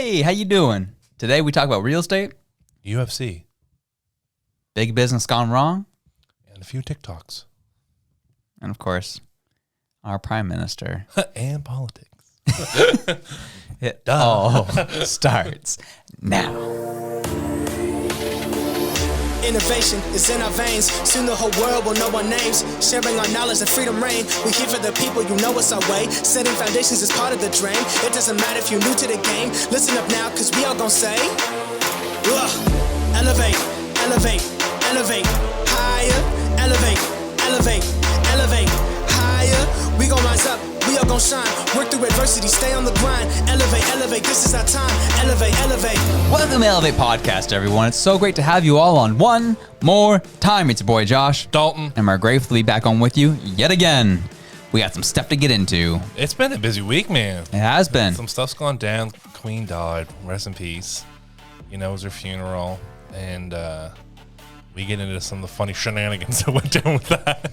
Hey, how you doing? Today we talk about real estate, UFC, big business gone wrong, and a few TikToks. and of course, our prime minister. And politics. It all starts now. Innovation is in our veins. Soon the whole world will know our names. Sharing our knowledge and freedom reign. We here for the people, you know it's our way. Setting foundations is part of the dream. It doesn't matter if you're new to the game. Listen up now, cause we all gon' say, elevate, elevate, elevate, higher, elevate, elevate, elevate, higher. We gon' rise up, we all gon' shine. Work through adversity, stay on the grind. Elevate, elevate, this is our time. Elevate, elevate. Welcome to Elevate Podcast, everyone. It's so great to have you all on one more time. It's your boy Josh Dalton. and we're grateful to be back on with you yet again. We got some stuff to get into. It's been a busy week, man. It has been. Some stuff's gone down. Queen died. Rest in peace. You know, it was her funeral. And we get into some of the funny shenanigans that went down with that.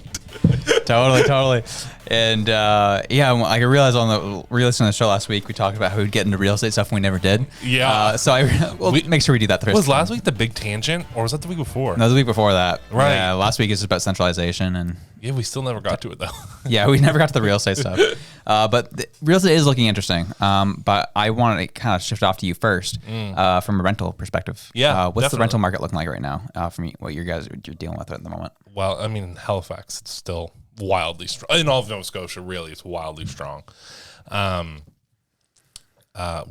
Totally. And yeah, I realized on the re-listening to the show last week, we talked about how we'd get into real estate stuff and we never did. Yeah. So we'll make sure we do that the rest Was of the time. last week the big tangent, or was that the week before? No, the week before that. Right. Yeah, last week is about centralization and Yeah, we still never got to it, though. yeah, we never got to the real estate stuff. But real estate is looking interesting. But I want to kind of shift off to you first from a rental perspective. Yeah, what's the definitely. rental market looking like right now from what you're dealing with at the moment? Well, I mean, in Halifax, it's still wildly strong. In all of Nova Scotia, really, it's wildly strong.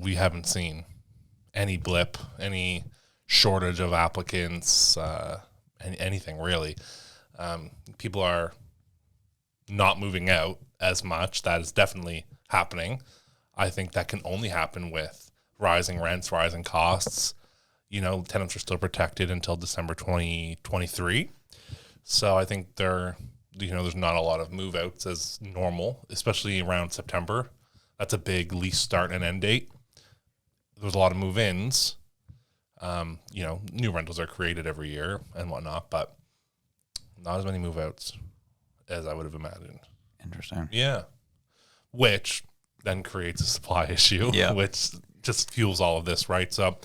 We haven't seen any blip, any shortage of applicants, anything really. People are not moving out as much. That is definitely happening. I think that can only happen with rising rents, rising costs. You know, tenants are still protected until December 2023. So I think there's not a lot of move outs as normal, especially around September. That's a big lease start and end date. There's a lot of move ins. New rentals are created every year and whatnot, but not as many move outs as I would have imagined. Interesting. Yeah. Which then creates a supply issue, which just fuels all of this, right? So,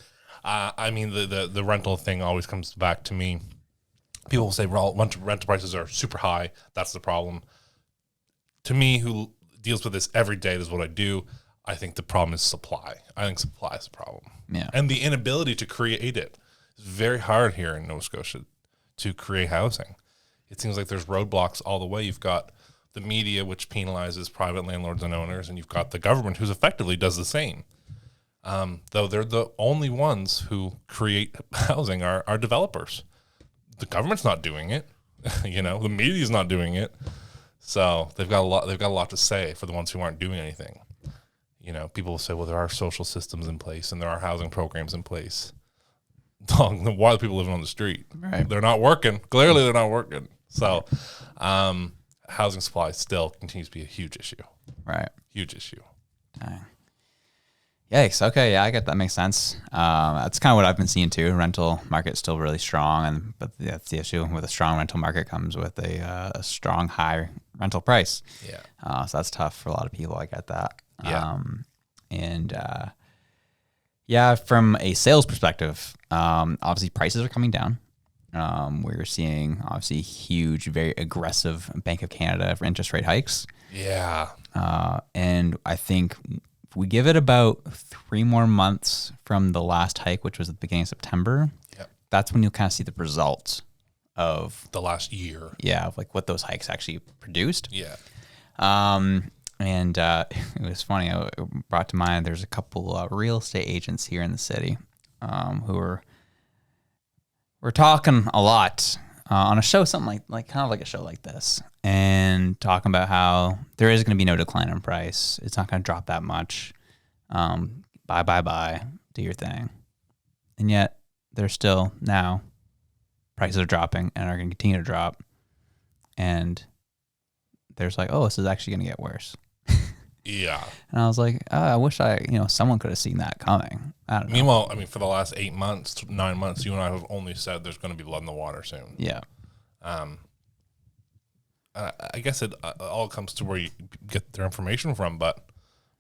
the rental thing always comes back to me. People will say rental prices are super high. That's the problem. To me, who deals with this every day, this is what I do. I think the problem is supply. I think supply is the problem. Yeah. And the inability to create it. It's very hard here in Nova Scotia to create housing. It seems like there's roadblocks all the way. You've got the media, which penalizes private landlords and owners, and you've got the government, who effectively does the same. Though they're the only ones who create housing are developers. The government's not doing it. The media's not doing it. So they've got a lot to say for the ones who aren't doing anything. People will say, well, there are social systems in place and there are housing programs in place. Why are the people living on the street? Right. They're not working. Clearly they're not working. So housing supply still continues to be a huge issue. Right. Huge issue. Dang. Yikes. Okay. Yeah, I get that. Makes sense. That's kind of what I've been seeing too. Rental market's still really strong, but that's the issue. With a strong rental market comes with a strong high rental price. Yeah. So that's tough for a lot of people. I get that. Yeah. From a sales perspective, obviously prices are coming down. We're seeing obviously huge, very aggressive Bank of Canada for interest rate hikes. Yeah. And I think if we give it about 3 more months from the last hike, which was at the beginning of September, that's when you'll kind of see the results of The last year. Yeah, of like what those hikes actually produced. Yeah. And it was funny. It brought to mind there's a couple real estate agents here in the city who were talking a lot on a show, something like kind of like a show like this, and talking about how there is going to be no decline in price. It's not going to drop that much. Buy, do your thing. And yet there's still now prices are dropping and are going to continue to drop. And there's like, oh, this is actually going to get worse. Yeah. And I was like, oh, I wish someone could have seen that coming. I don't know. Meanwhile, for the last 9 months, you and I have only said there's going to be blood in the water soon. Yeah. I guess it all comes to where you get their information from, but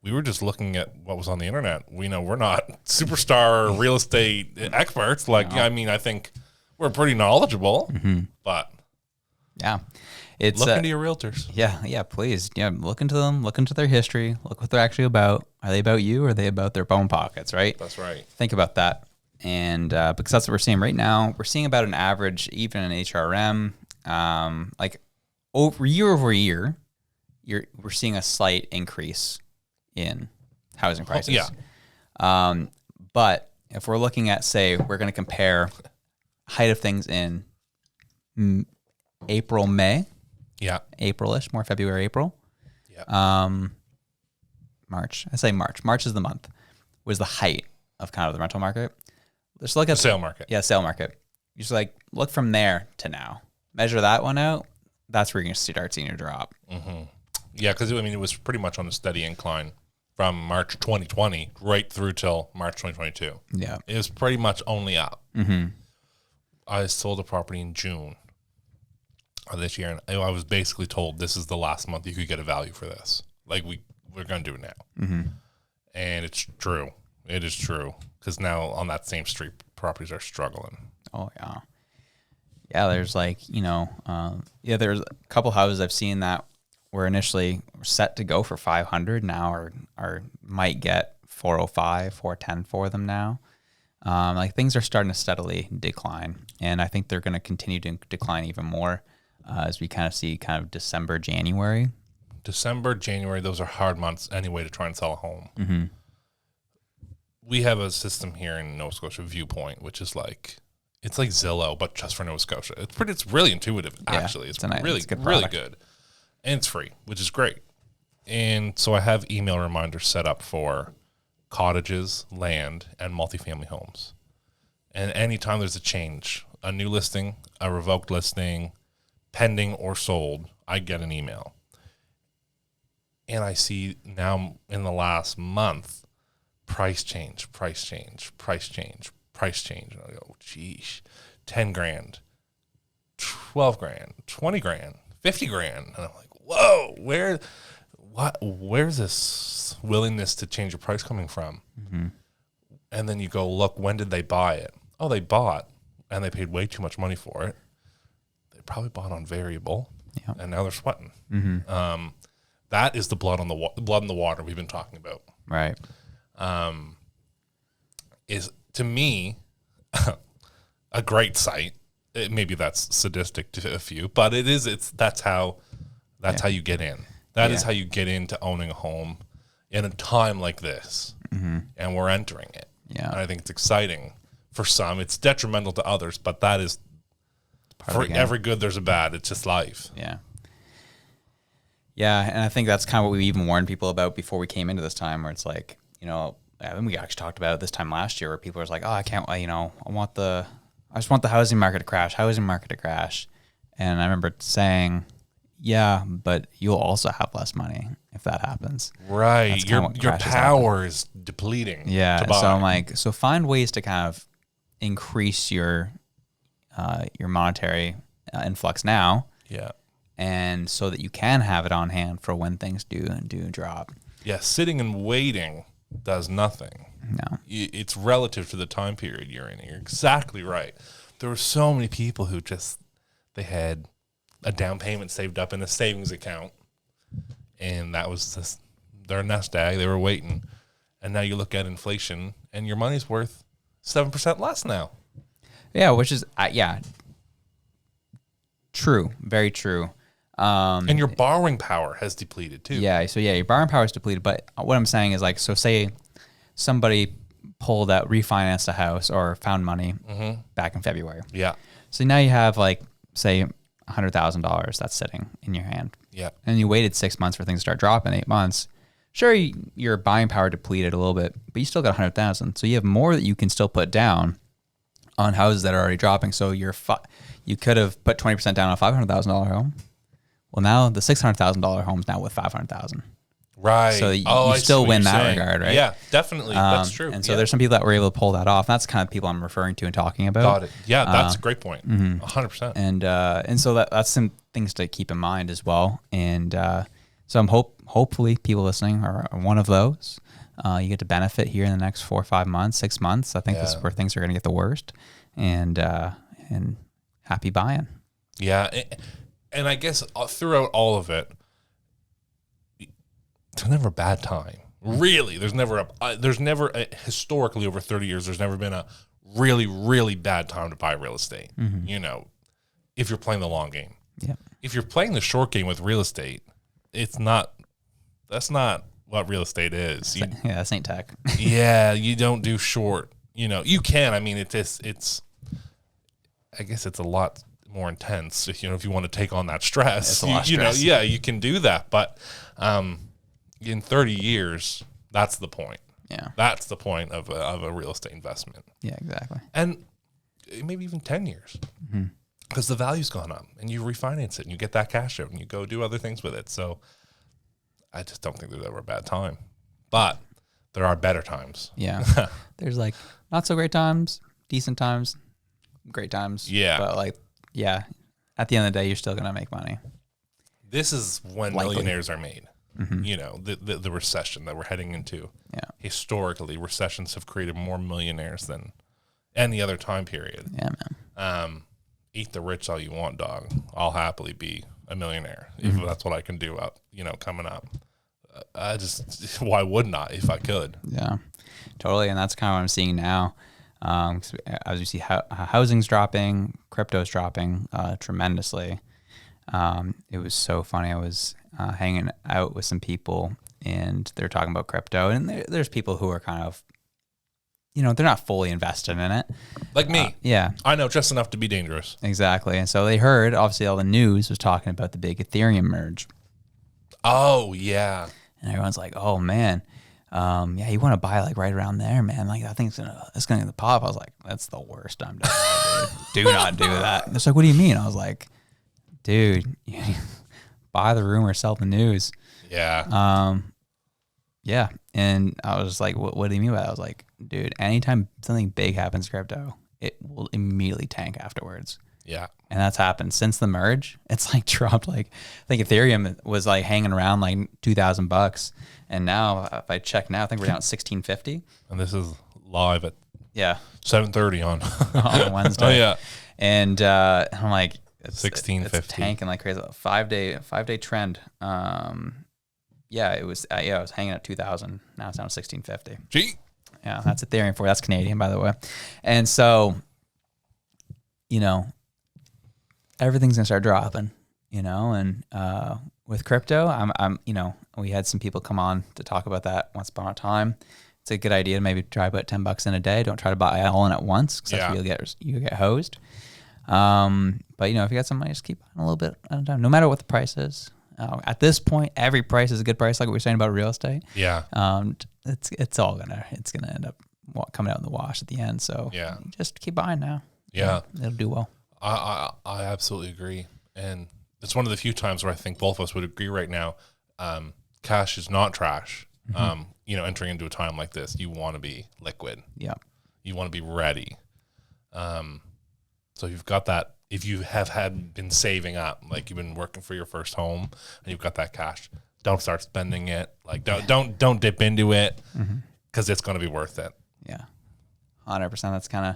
we were just looking at what was on the internet. We know we're not superstar real estate experts. Like, I mean, I think we're pretty knowledgeable, but yeah, it's look into your realtors. Yeah, please. Yeah, look into them, look into their history, look what they're actually about. Are they about you or are they about their bone pockets, right? That's right. Think about that. And because that's what we're seeing right now. We're seeing about an average, even in HRM, like over year, we're seeing a slight increase in housing prices. Yeah. But if we're looking at, say, we're going to compare height of things in April, May. Yeah. April-ish, more February, April. Yeah. March. I say March. March is the month. Was the height of kind of the rental market. Just look at the sale market. Yeah, sale market. You just like look from there to now. Measure that one out. That's where you're going to start seeing your drop. Mm-hmm. Yeah, because I mean, it was pretty much on a steady incline from March 2020 right through till March 2022. Yeah. It was pretty much only up. Mm-hmm. I sold a property in June of this year, and I was basically told this is the last month you could get a value for this. Like, we're going to do it now. Mm-hmm. And it's true. It is true. Because now on that same street, properties are struggling. Oh, yeah. Yeah, there's like, there's a couple houses I've seen that were initially set to go for 500 now are might get 405, 410 for them now. Like things are starting to steadily decline. And I think they're going to continue to decline even more as we kind of see kind of December, January. December, January, those are hard months anyway to try and sell a home. Mm-hmm. We have a system here in Nova Scotia, Viewpoint, which is like, it's like Zillow, but just for Nova Scotia. It's really intuitive, actually. It's really good. And it's free, which is great. And so I have email reminders set up for cottages, land, and multifamily homes. And anytime there's a change, a new listing, a revoked listing, pending or sold, I get an email. And I see now in the last month, price change. And I go, geez, 10 grand, 12 grand, 20 grand, 50 grand. And I'm like, whoa, where's this willingness to change your price coming from? Mm-hmm. And then you go, look, when did they buy it? Oh, they bought and they paid way too much money for it. They probably bought on variable and now they're sweating. Mm-hmm. That is the blood in the water we've been talking about. Right. Is to me a great site. Maybe that's sadistic to a few, but that's how you get in. That is how you get into owning a home in a time like this. Mm-hmm. And we're entering it. Yeah. And I think it's exciting for some. It's detrimental to others, but that is for every good there's a bad. It's just life. Yeah. Yeah, and I think that's kind of what we even warned people about before we came into this time, where it's like, I think we actually talked about it this time last year, where people were like, oh, I can't, I just want the housing market to crash. And I remember saying, yeah, but you'll also have less money if that happens. Right. Your power is depleting. Yeah. So I'm like, so find ways to kind of increase your monetary influx now. Yeah. And so that you can have it on hand for when things do drop. Yeah, sitting and waiting does nothing. No. It's relative to the time period you're in. You're exactly right. There were so many people who they had a down payment saved up in a savings account, and that was their nest egg. They were waiting. And now you look at inflation, and your money's worth 7% less now. Yeah, which is, true. Very true. And your borrowing power has depleted too. Yeah. So your borrowing power is depleted. But what I'm saying is, like, so say somebody refinanced a house or found money back in February. Yeah. So now you have, like, say $100,000 that's sitting in your hand. Yeah. And you waited 6 months for things to start dropping, 8 months. Sure, your buying power depleted a little bit, but you still got 100,000. So you have more that you can still put down on houses that are already dropping. So you could have put 20% down on a $500,000 home. Well, now the $600,000 home is now with $500,000. Right. So you still win that regard, right? Yeah, definitely. That's true. And so there's some people that were able to pull that off. That's kind of people I'm referring to and talking about. Got it. Yeah, that's a great point. 100%. And so that's some things to keep in mind as well. And So I'm hopefully people listening are one of those. You get to benefit here in the next 4 or 5 months, 6 months. I think this is where things are going to get the worst, and happy buying. Yeah. And I guess throughout all of it, there's never a bad time. Really, there's never historically over 30 years, there's never been a really, really bad time to buy real estate. You know, if you're playing the long game. Yeah. If you're playing the short game with real estate, that's not what real estate is. That's ain't tech. Yeah, you don't do short. You know, you can. I mean, I guess it's a lot more intense. If you want to take on that stress, it's a lot of stress. You can do that. But in 30 years, that's the point. Yeah, that's the point of a real estate investment. Yeah, exactly. And maybe even 10 years, because the value's gone up, and you refinance it, and you get that cash out, and you go do other things with it. So I just don't think there's ever a bad time, but there are better times. Yeah, there's like not so great times, decent times, great times. Yeah, but like, yeah, at the end of the day, you're still gonna make money. This is when millionaires are made. You know, the recession that we're heading into. Yeah, historically, recessions have created more millionaires than any other time period. Yeah, man. Eat the rich all you want, dog. I'll happily be a millionaire if that's what I can do coming up. Why wouldn't I if I could? Yeah, totally. And that's kind of what I'm seeing now. As you see, housing's dropping, crypto's dropping tremendously. It was so funny. I was hanging out with some people, and they're talking about crypto, and there's people who are kind of, they're not fully invested in it. Like me. Yeah. I know just enough to be dangerous. Exactly. And so they heard, obviously, all the news was talking about the big Ethereum merge. Oh, yeah. And everyone's like, oh, man. Yeah, you want to buy like right around there, man. Like, I think it's going to pop. I was like, that's the worst time to buy, dude. Do not do that. It's like, what do you mean? I was like, dude, buy the rumor, sell the news. Yeah. Yeah. And I was like, what do you mean by that? I was like, dude, anytime something big happens to crypto, it will immediately tank afterwards. Yeah. And that's happened since the merge. It's like dropped like, I think Ethereum was like hanging around like $2,000. And now if I check now, I think we're down at 1650. And this is live at 7:30 on Wednesday. Oh yeah. And I'm like, 1650. It's tanking like crazy. 5-day trend. It was hanging at 2,000. Now it's down to 1650. Gee. Yeah, that's Ethereum for you. That's Canadian, by the way. And so, everything's gonna start dropping. And with crypto, I'm we had some people come on to talk about that once upon a time. It's a good idea to maybe try about $10 in a day. Don't try to buy all in at once, because that's where you get hosed. But if you got some money, just keep on a little bit at a time, no matter what the price is. At this point, every price is a good price, like what we were saying about real estate. Yeah. It's gonna end up coming out in the wash at the end. So just keep buying now. Yeah. It'll do well. I absolutely agree. And it's one of the few times where I think both of us would agree right now. Cash is not trash. Entering into a time like this, you want to be liquid. Yeah. You want to be ready. So you've got that. If you have been saving up, like you've been working for your first home and you've got that cash, don't start spending it. Like don't dip into it, because it's going to be worth it. Yeah. 100%. That's kind of,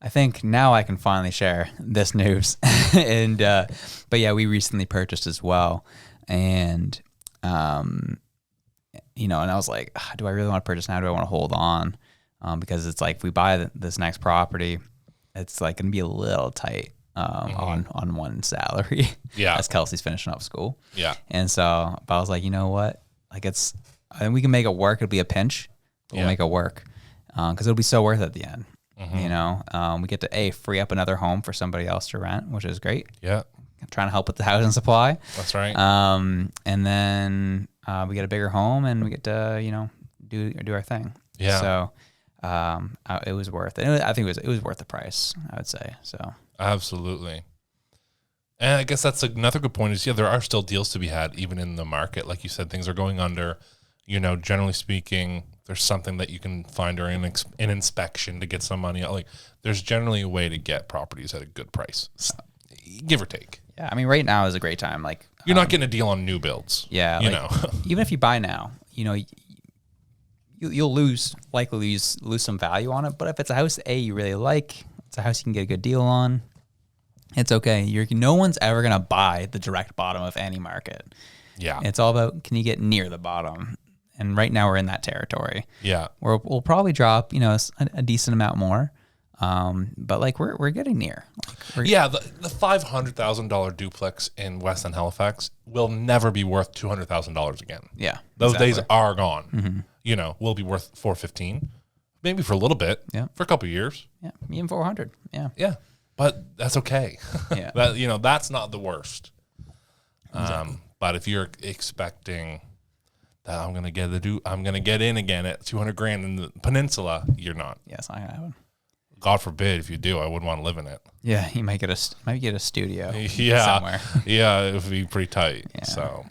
I think now I can finally share this news. And, but yeah, we recently purchased as well. And, and I was like, do I really want to purchase now? Do I want to hold on? Because it's like, if we buy this next property, it's like going to be a little tight on one salary. Yeah. As Kelsey's finishing up school. Yeah. And so, but I was like, you know what? Like I think we can make it work. It'll be a pinch, but we'll make it work. Because it'll be so worth it at the end. We get to free up another home for somebody else to rent, which is great. Yeah. Trying to help with the housing supply. That's right. And then we get a bigger home, and we get to, do our thing. Yeah. So it was worth it. I think it was worth the price, I would say. So absolutely. And I guess that's another good point is, there are still deals to be had even in the market. Like you said, things are going under, generally speaking, there's something that you can find during an inspection to get some money out. Like there's generally a way to get properties at a good price, give or take. Yeah. I mean, right now is a great time. Like You're not getting a deal on new builds. Yeah, you like, know, even if you buy now, you'll likely lose some value on it. But if it's a house you really like, it's a house you can get a good deal on, it's okay. No one's ever gonna buy the direct bottom of any market. Yeah, It's all about, can you get near the bottom? And right now we're in that territory. Yeah, We'll probably drop a decent amount more. But like we're getting near. The $500,000 duplex in West End Halifax will never be worth $200,000 again. Yeah, those exactly. days are gone. Will be worth $415,000, maybe for a little bit. Yeah, for a couple of years. Yeah, even $400,000. Yeah, yeah, but that's okay. Yeah, that's not the worst. Exactly. But if you're expecting that I'm gonna get in again at $200,000 in the peninsula, you're not. Yeah, it's not gonna happen. God forbid if you do, I wouldn't want to live in it. Yeah, you might get a studio. Yeah, somewhere. Yeah, it would be pretty tight. Yeah. So,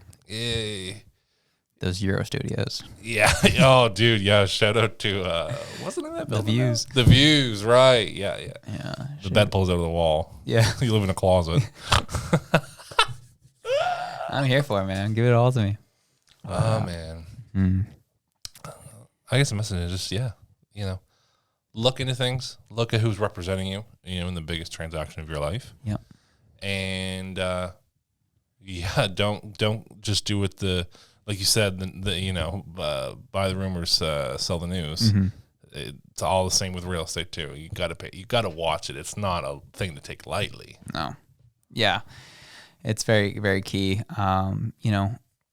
those Euro studios. Yeah. Oh, dude. Yeah. Shout out to wasn't it that The Views? The Views, right? Yeah, yeah. Yeah. The bed pulls out of the wall. Yeah. You live in a closet. I'm here for it, man. Give it all to me. Oh man. I guess the message is just look into things. Look at who's representing you. In the biggest transaction of your life. Yep. And don't just do it like you said, buy the rumors, sell the news. Mm-hmm. It's all the same with real estate too. You got to pay. You got to watch it. It's not a thing to take lightly. No. Yeah. It's very, very key.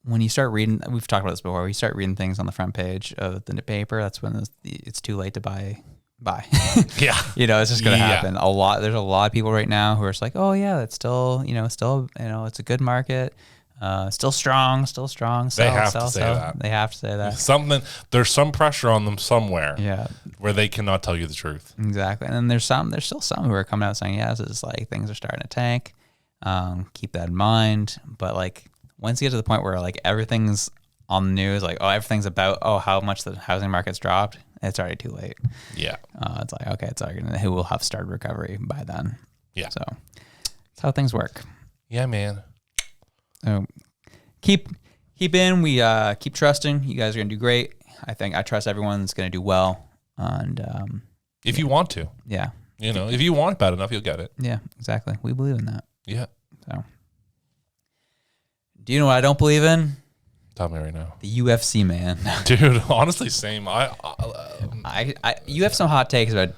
When you start reading, we've talked about this before, you start reading things on the front page of the paper, that's when it's too late to buy. Yeah. It's just going to happen. There's a lot of people right now who are just like, oh yeah, it's still, it's a good market. Still strong. Sell, they have sell, to say sell. that. They have to say that. There's some pressure on them somewhere. Yeah. Where they cannot tell you the truth. Exactly. And then there's still some who are coming out saying, yes, it's like things are starting to tank. Keep that in mind. But like once you get to the point where like everything's on the news, like, everything's about, how much the housing market's dropped, it's already too late. Yeah. It's like, okay, it's already who will have started recovery by then. Yeah. So that's how things work. Yeah, man. So keep in. We keep trusting. You guys are gonna do great. I trust everyone's gonna do well. And if you want to, yeah, if you want it bad enough, you'll get it. Yeah, exactly. We believe in that. Yeah. So, do you know what I don't believe in? Tell me right now. The UFC, man. Dude, honestly, same. You have some hot takes about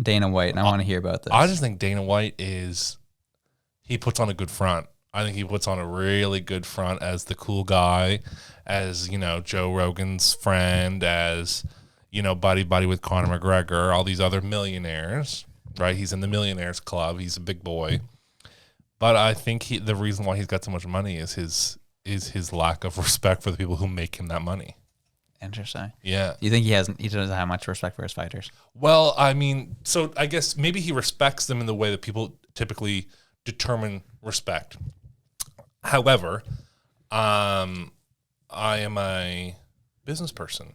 Dana White, and I want to hear about this. I just think Dana White he puts on a good front. I think he puts on a really good front as the cool guy, as, Joe Rogan's friend, as, buddy with Conor McGregor, all these other millionaires, right? He's in the millionaires club. He's a big boy. But I think the reason why he's got so much money is his lack of respect for the people who make him that money. Interesting. Yeah. Do you think he doesn't have much respect for his fighters? Well, I mean, so I guess maybe he respects them in the way that people typically determine respect. However, I am a business person,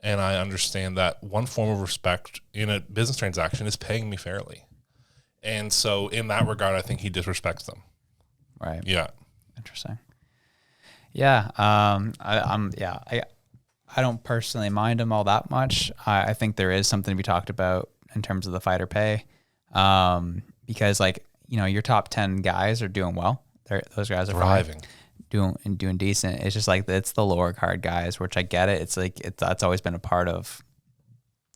and I understand that one form of respect in a business transaction is paying me fairly. And so in that regard, I think he disrespects them. Right. Yeah. Interesting. Yeah. I don't personally mind him all that much. I think there is something to be talked about in terms of the fighter pay. Because your top 10 guys are doing well. Those guys are thriving, doing decent. It's just like, it's the lower card guys, which I get it. It's like, that's always been a part of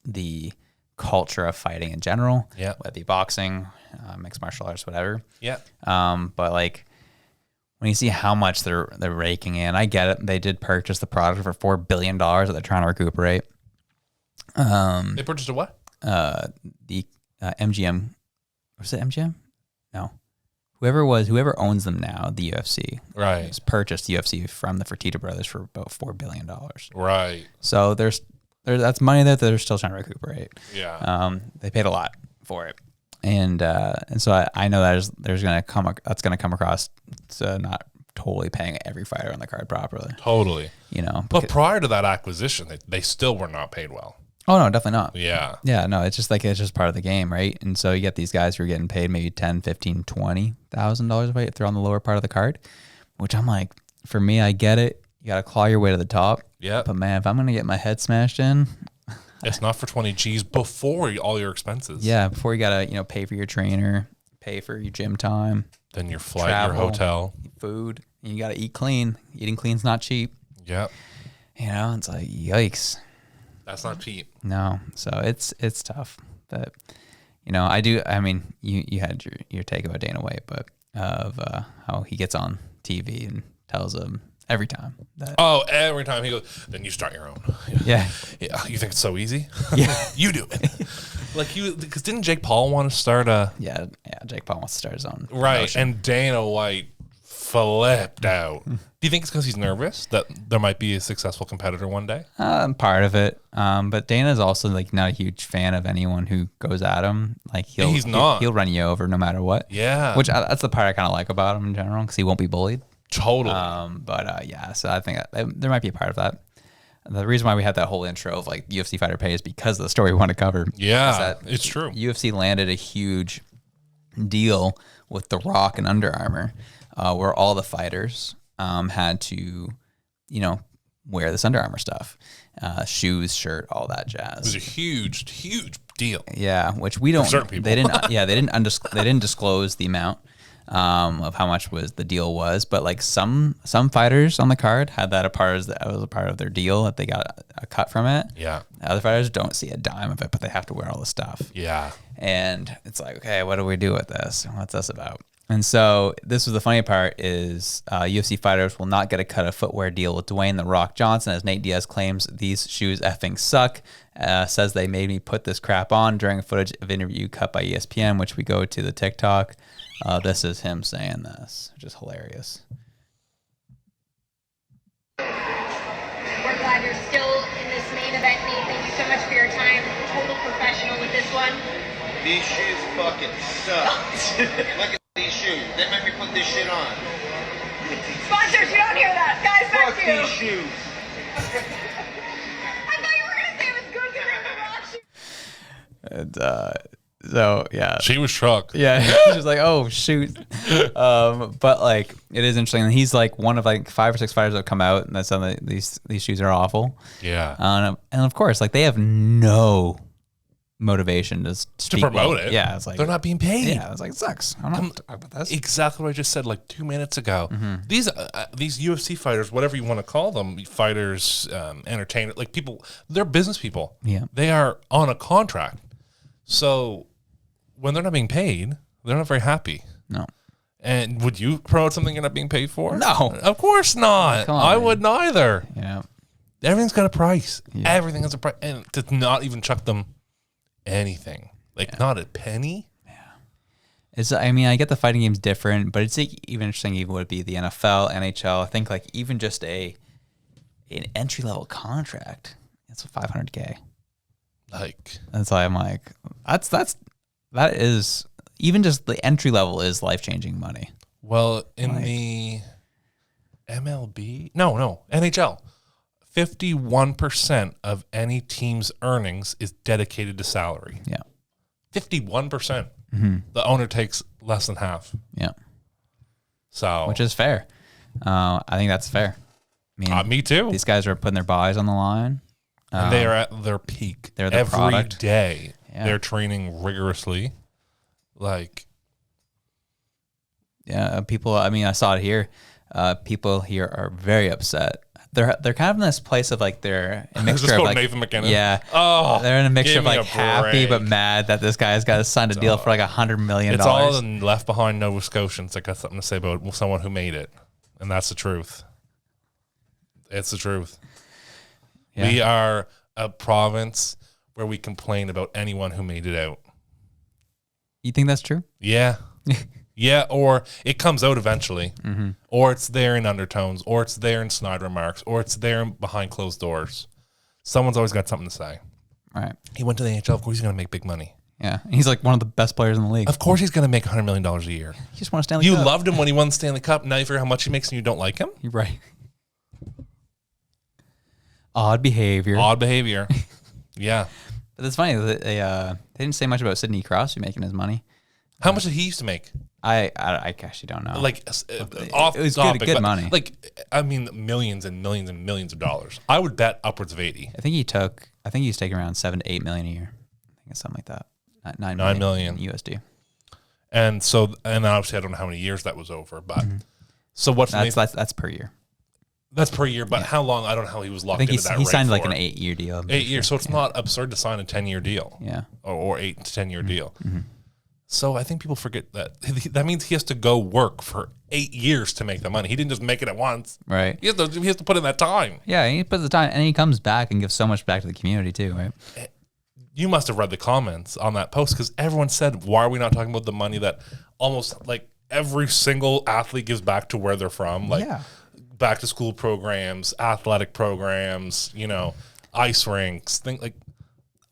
the culture of fighting in general. Yeah. Whether it be boxing, mixed martial arts, whatever. Yeah. But like, when you see how much they're raking in, I get it. They did purchase the product for $4 billion that they're trying to recuperate. They purchased a what? The MGM. Was it MGM? No. Whoever owns them now, the UFC, right, has purchased the UFC from the Fertitta brothers for about $4 billion. Right. So there's that's money that they're still trying to recuperate. Yeah. They paid a lot for it, and so I know that's going to come across to not totally paying every fighter on the card properly. Totally. But prior to that acquisition, they still were not paid well. Oh no, definitely not. Yeah. Yeah, no, it's just part of the game, right? And so you get these guys who are getting paid maybe $10,000, $15,000, $20,000 a fight if they're on the lower part of the card. which I'm like, for me, I get it. You got to claw your way to the top. Yeah. But man, if I'm going to get my head smashed in, It's not for 20 G's before all your expenses. yeah, before you got to, pay for your trainer, pay for your gym time, Then your flight, travel, your hotel. food, and you got to eat clean. Eating clean's not cheap. Yep. It's like, yikes. That's not cheap. No. So it's tough. But, you had your take about Dana White, but of how he gets on TV and tells them every time that. Oh, every time he goes, then you start your own. Yeah. Yeah. You think it's so easy? Yeah. You do it. Because didn't Jake Paul want to start a. Yeah. Jake Paul wants to start his own. Right. promotion. And Dana White flipped out. Do you think it's because he's nervous that there might be a successful competitor one day? Part of it. But Dana's also like not a huge fan of anyone who goes at him. Like He's not. He'll run you over no matter what. Yeah. Which that's the part I kind of like about him in general because he won't be bullied. Totally. So I think there might be a part of that. The reason why we had that whole intro of like UFC fighter pay is because of the story we want to cover. Yeah, it's true. UFC landed a huge deal with The Rock and Under Armour, where all the fighters had to, wear this Under Armour stuff, shoes, shirt, all that jazz. It was a huge, huge deal. Yeah, which we don't. certain people. They didn't. Yeah, they didn't disclose the amount of how much the deal was, but like some fighters on the card had that as a part of their deal that they got a cut from it. Yeah. Other fighters don't see a dime of it, but they have to wear all the stuff. Yeah. And it's like, okay, what do we do with this? What's this about? And so this was the funny part is UFC fighters will not get a cut of footwear deal with Dwayne "The Rock" Johnson, as Nate Diaz claims these shoes effing suck. Says they made me put this crap on during footage of interview cut by ESPN, which we go to the TikTok. This is him saying this, which is hilarious. We're glad you're still in this main event, Nate. Thank you so much for your time. Total professional with this one. These shoes fucking suck. Look at these shoes. They make me put this shit on. Sponsors, you don't hear that. Guys, back Fuck to you. these shoes. I thought you were going to say it was good because they're the Rock shoes. And so yeah, She was shocked. yeah, she's like, oh shoot. But like, it is interesting. He's like one of like 5 or 6 fighters that have come out and that's some these shoes are awful. Yeah. And of course, like they have no motivation to promote it. Yeah, it's like They're not being paid. Yeah, it's like it sucks. I don't know about this. Exactly what I just said like 2 minutes ago. These UFC fighters, whatever you want to call them, fighters, entertainers, like people, they're business people. Yeah. They are on a contract. So when they're not being paid, they're not very happy. No. And would you promote something you're not being paid for? No. Of course not. Come on, I man. wouldn't either. Yeah. Everything's got a price. Yeah. Everything has a price. And to not even chuck them anything. Like not a penny. I get the fighting game's different, but it's like even interesting even would it be the NFL, NHL. I think like even just an entry level contract. It's $500K. Like That's why I'm like, that is even just the entry level is life changing money. well, in the MLB, no, NHL, 51% of any team's earnings is dedicated to salary. Yeah. 51%. The owner takes less than half. Yeah. So, Which is fair. I think that's fair. I mean, me too. these guys are putting their bodies on the line. And they are at their peak. they're the every product. day. Yeah. They're training rigorously. Like, Yeah, people. I mean, I saw it here. People here are very upset. They're kind of in this place of like they're a mixture Just of go like Nathan McKinnon. Yeah. Oh, they're in a mixture give of me like a happy but break. mad that this guy's got signed a deal for like $100 million. it's all the left behind Nova Scotians that got something to say about someone who made it. And that's the truth. It's the truth. Yeah. We are a province where we complain about anyone who made it out. You think that's true? Yeah. Yeah, or it comes out eventually. Or it's there in undertones, or it's there in snide remarks, or it's there behind closed doors. Someone's always got something to say. Right. He went to the NHL. Of course he's going to make big money. Yeah. He's like one of the best players in the league. Of course he's going to make $100 million a year. You just want to Stanley You Cup. loved him when he won the Stanley Cup. Now you figure how much he makes and you don't like him? You're right. Odd behavior. Odd behavior. Yeah. But it's funny that they didn't say much about Sidney Crosby making his money. How much did he used to make? I actually don't know. Like it was good money. Like I mean, millions and millions and millions of dollars. I would bet upwards of 80. I think he's taking around 7 to 8 million a year. I think it's something like that. 9 million USD. And obviously I don't know how many years that was over, but so that's per year. That's per year, but how long? I don't know how he was locked into that. He signed rate like an 8-year deal. 8 years, so it's not absurd to sign a 10-year deal. Yeah, or 8 to 10-year deal. So I think people forget that. That means he has to go work for 8 years to make the money. He didn't just make it at once. Right. He has to put in that time. Yeah, he puts the time, and he comes back and gives so much back to the community too, right? You must have read the comments on that post because everyone said, "Why are we not talking about the money that almost like every single athlete gives back to where they're from?" Like back to school programs, athletic programs, ice rinks, things like.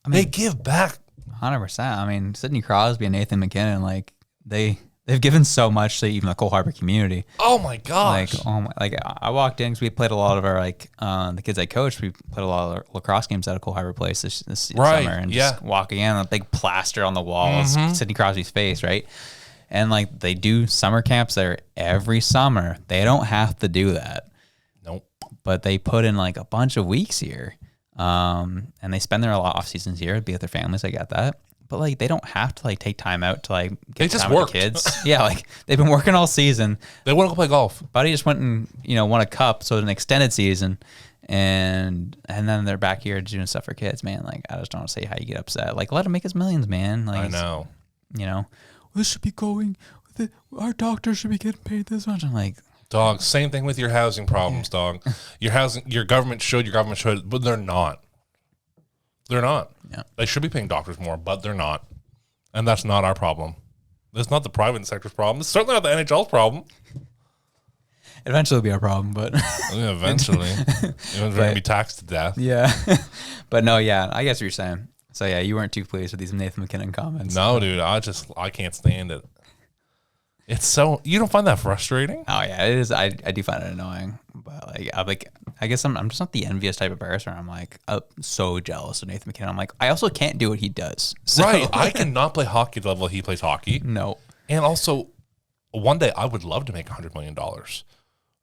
They give back. 100%. I mean, Sidney Crosby and Nathan McKinnon, like they've given so much to even the Cole Harbour community. Oh my gosh! I walked in because we played a lot of our the kids I coached. We played a lot of our lacrosse games at a Cole Harbour place this summer, and just walking in, a big plaster on the wall, Sidney Crosby's face, right? And like they do summer camps there every summer. They don't have to do that. Nope. But they put in like a bunch of weeks here. And they spend their off seasons here, be with their families. I get that, but like they don't have to like take time out to like get time with the kids. Yeah, like they've been working all season. They want to go play golf. Buddy just went and won a cup, so it's an extended season, and then they're back here doing stuff for kids. Man, like I just don't see how you get upset. Like let him make his millions, man. Like I know. This should be going. Our doctor should be getting paid this much. I'm like. Dog, same thing with your housing problems, dog. Your government should, but they're not. They're not. Yeah. They should be paying doctors more, but they're not. And that's not our problem. That's not the private sector's problem. It's certainly not the NHL's problem. Eventually it'll be our problem, but... Yeah, eventually. We're going to be taxed to death. Yeah. But no, yeah, I guess what you're saying. So yeah, you weren't too pleased with these Nathan McKinnon comments. No, dude, I can't stand it. It's so, you don't find that frustrating? Oh yeah, it is. I do find it annoying, but I guess I'm just not the envious type of person. I'm like so jealous of Nathan McKinnon. I'm like, I also can't do what he does. So. Right, I cannot play hockey the level he plays hockey. No, and also, one day I would love to make $100 million,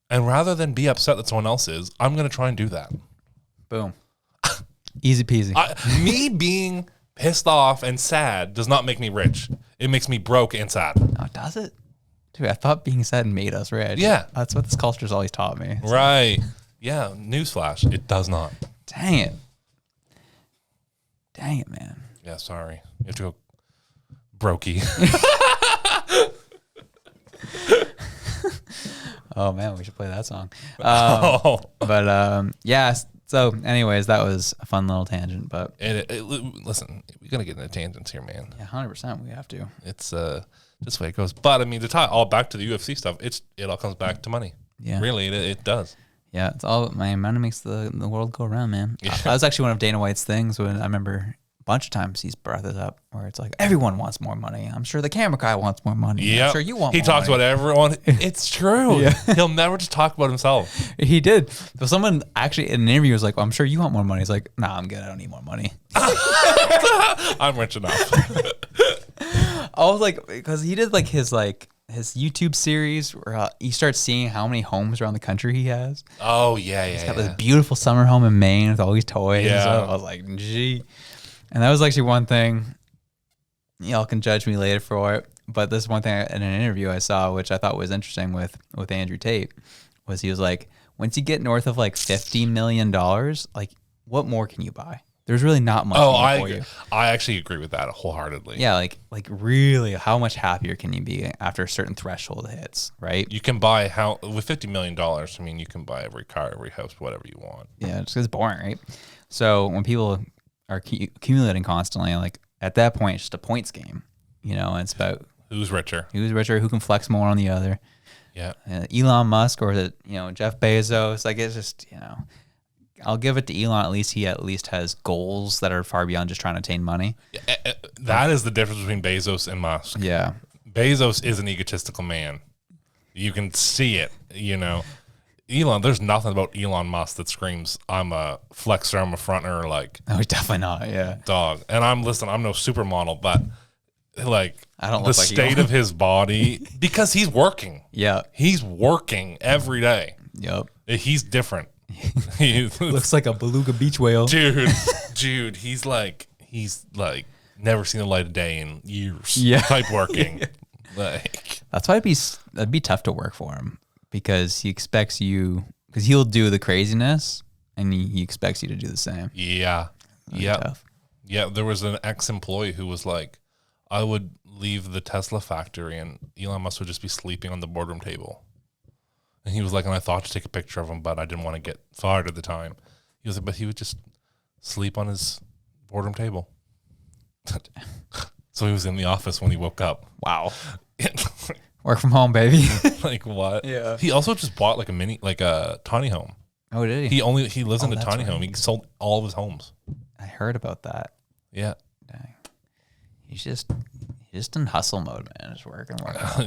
and rather than be upset that someone else is, I'm going to try and do that. Boom, easy peasy. Me being pissed off and sad does not make me rich. It makes me broke and sad. Oh, does it? Dude, I thought being sad made us rich. Yeah. That's what this culture's always taught me. So. Right. Yeah. Newsflash. It does not. Dang it. Dang it, man. Yeah, sorry. You have to go brokey. Oh, man, we should play that song. But, yeah. So, anyways, that was a fun little tangent. But listen, we're going to get into tangents here, man. Yeah, 100%. We have to. It's just the way it goes. But I mean, to tie all back to the UFC stuff, it all comes back to money. Yeah, really, it does. Yeah, it's all money makes the world go around, man. Yeah. That was actually one of Dana White's things when I remember a bunch of times he's brought this up, where it's like everyone wants more money. I'm sure the camera guy wants more money. Yeah, I'm sure you want. He talks about everyone. It's true. Yeah. He'll never just talk about himself. He did. But someone actually in an interview was like, well, "I'm sure you want more money." He's like, "Nah, I'm good. I don't need more money. I'm rich enough." I was like, because he did like his YouTube series where you start seeing how many homes around the country he has. Oh yeah, He's got this beautiful summer home in Maine with all these toys. Yeah. So I was like, gee. And that was actually one thing. Y'all can judge me later for it, but this one thing in an interview I saw, which I thought was interesting with Andrew Tate, was he was like, once you get north of like $50 million, like what more can you buy? There's really not much more for you. I actually agree with that wholeheartedly. Yeah, like really, how much happier can you be after a certain threshold hits, right? You can buy with $50 million. I mean, you can buy every car, every house, whatever you want. Yeah, it's boring, right? So when people are accumulating constantly, like at that point, it's just a points game, and it's about who's richer, who can flex more on the other. Yeah, Elon Musk or Jeff Bezos. Like it's just I'll give it to Elon. He at least has goals that are far beyond just trying to attain money. That is the difference between Bezos and Musk. Yeah. Bezos is an egotistical man. You can see it, Elon, there's nothing about Elon Musk that screams, I'm a flexer, I'm a fronter, like. No, he's definitely not, yeah. Dog. And I'm no supermodel, but like I don't the look like you. state of his body, because he's working. Yeah. He's working every day. Yep. He's different. He's, Looks like a beluga beach whale. dude, he's like never seen the light of day in years. Yeah. Type working. Like, That's why it'd be tough to work for him, because he expects you, because he'll do the craziness and he expects you to do the same. yeah. That'd be Yeah. tough. Yeah. There was an ex-employee who was like, I would leave the Tesla factory and Elon Musk would just be sleeping on the boardroom table. And he was like, and I thought to take a picture of him, but I didn't want to get fired at the time. He was like, but he would just sleep on his boardroom table. So he was in the office when he woke up. Wow. Work from home, baby. Like, what? Yeah. He also just bought like a tiny home. Oh, did he? He lives in a that's tiny right. home. He sold all of his homes. I heard about that. Yeah. Dang. He's just in hustle mode, man. Just working.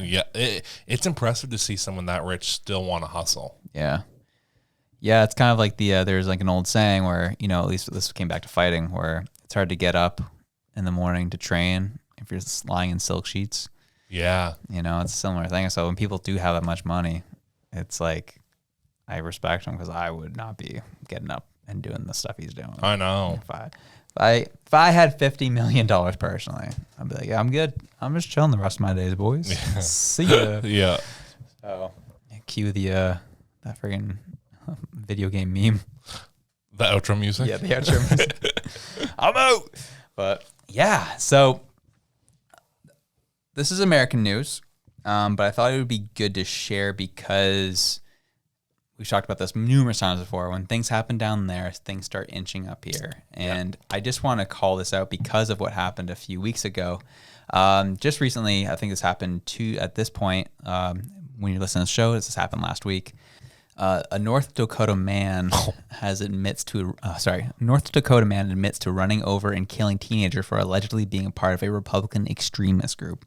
Yeah. It's impressive to see someone that rich still want to hustle. Yeah. Yeah, it's kind of like there's like an old saying where, at least this came back to fighting, where it's hard to get up in the morning to train if you're just lying in silk sheets. Yeah. It's a similar thing. So when people do have that much money, it's like, I respect him, because I would not be getting up and doing the stuff he's doing. I know. If I had $50 million personally, I'd be like, yeah, I'm good. I'm just chilling the rest of my days, boys. See ya. Yeah. So cue that friggin' video game meme. The outro music. Yeah, the outro music. I'm out. But yeah, so this is American news, but I thought it would be good to share, because we've talked about this numerous times before. When things happen down there, things start inching up here. And I just want to call this out because of what happened a few weeks ago. Just recently, I think this happened at this point, when you're listening to the show, this happened last week. A North Dakota man admits to running over and killing teenager for allegedly being a part of a Republican extremist group.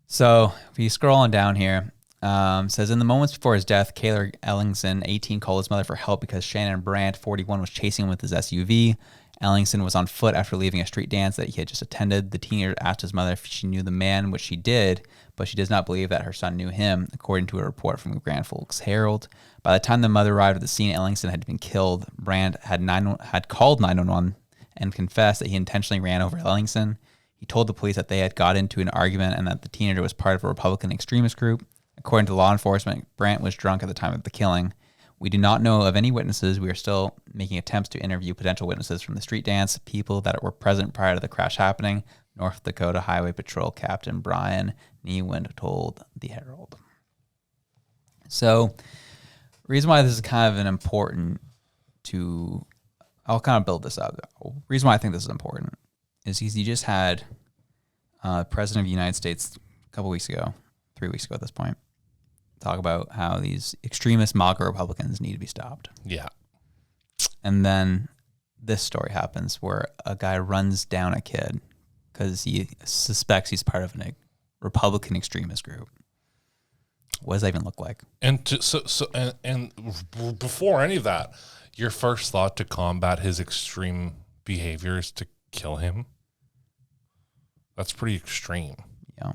So if you scroll on down here, says in the moments before his death, Kaylor Ellingson, 18, called his mother for help because Shannon Brandt, 41, was chasing him with his SUV. Ellingson was on foot after leaving a street dance that he had just attended. The teenager asked his mother if she knew the man, which she did, but she does not believe that her son knew him, according to a report from the Grand Forks Herald. By the time the mother arrived at the scene, Ellingson had been killed. Brandt had called 911 and confessed that he intentionally ran over Ellingson. He told the police that they had got into an argument and that the teenager was part of a Republican extremist group. According to law enforcement, Brandt was drunk at the time of the killing. We do not know of any witnesses. We are still making attempts to interview potential witnesses from the street dance, people that were present prior to the crash happening. North Dakota Highway Patrol Captain Brian Niewind told the Herald. So, reason why this is kind of I'll kind of build this up. Reason why I think this is important is you just had President of the United States a couple weeks ago, 3 weeks ago at this point, talk about how these extremist MAGA Republicans need to be stopped. Yeah. And then this story happens where a guy runs down a kid because he suspects he's part of a Republican extremist group. What does that even look like? And before any of that, your first thought to combat his extreme behavior is to kill him. That's pretty extreme. Yeah.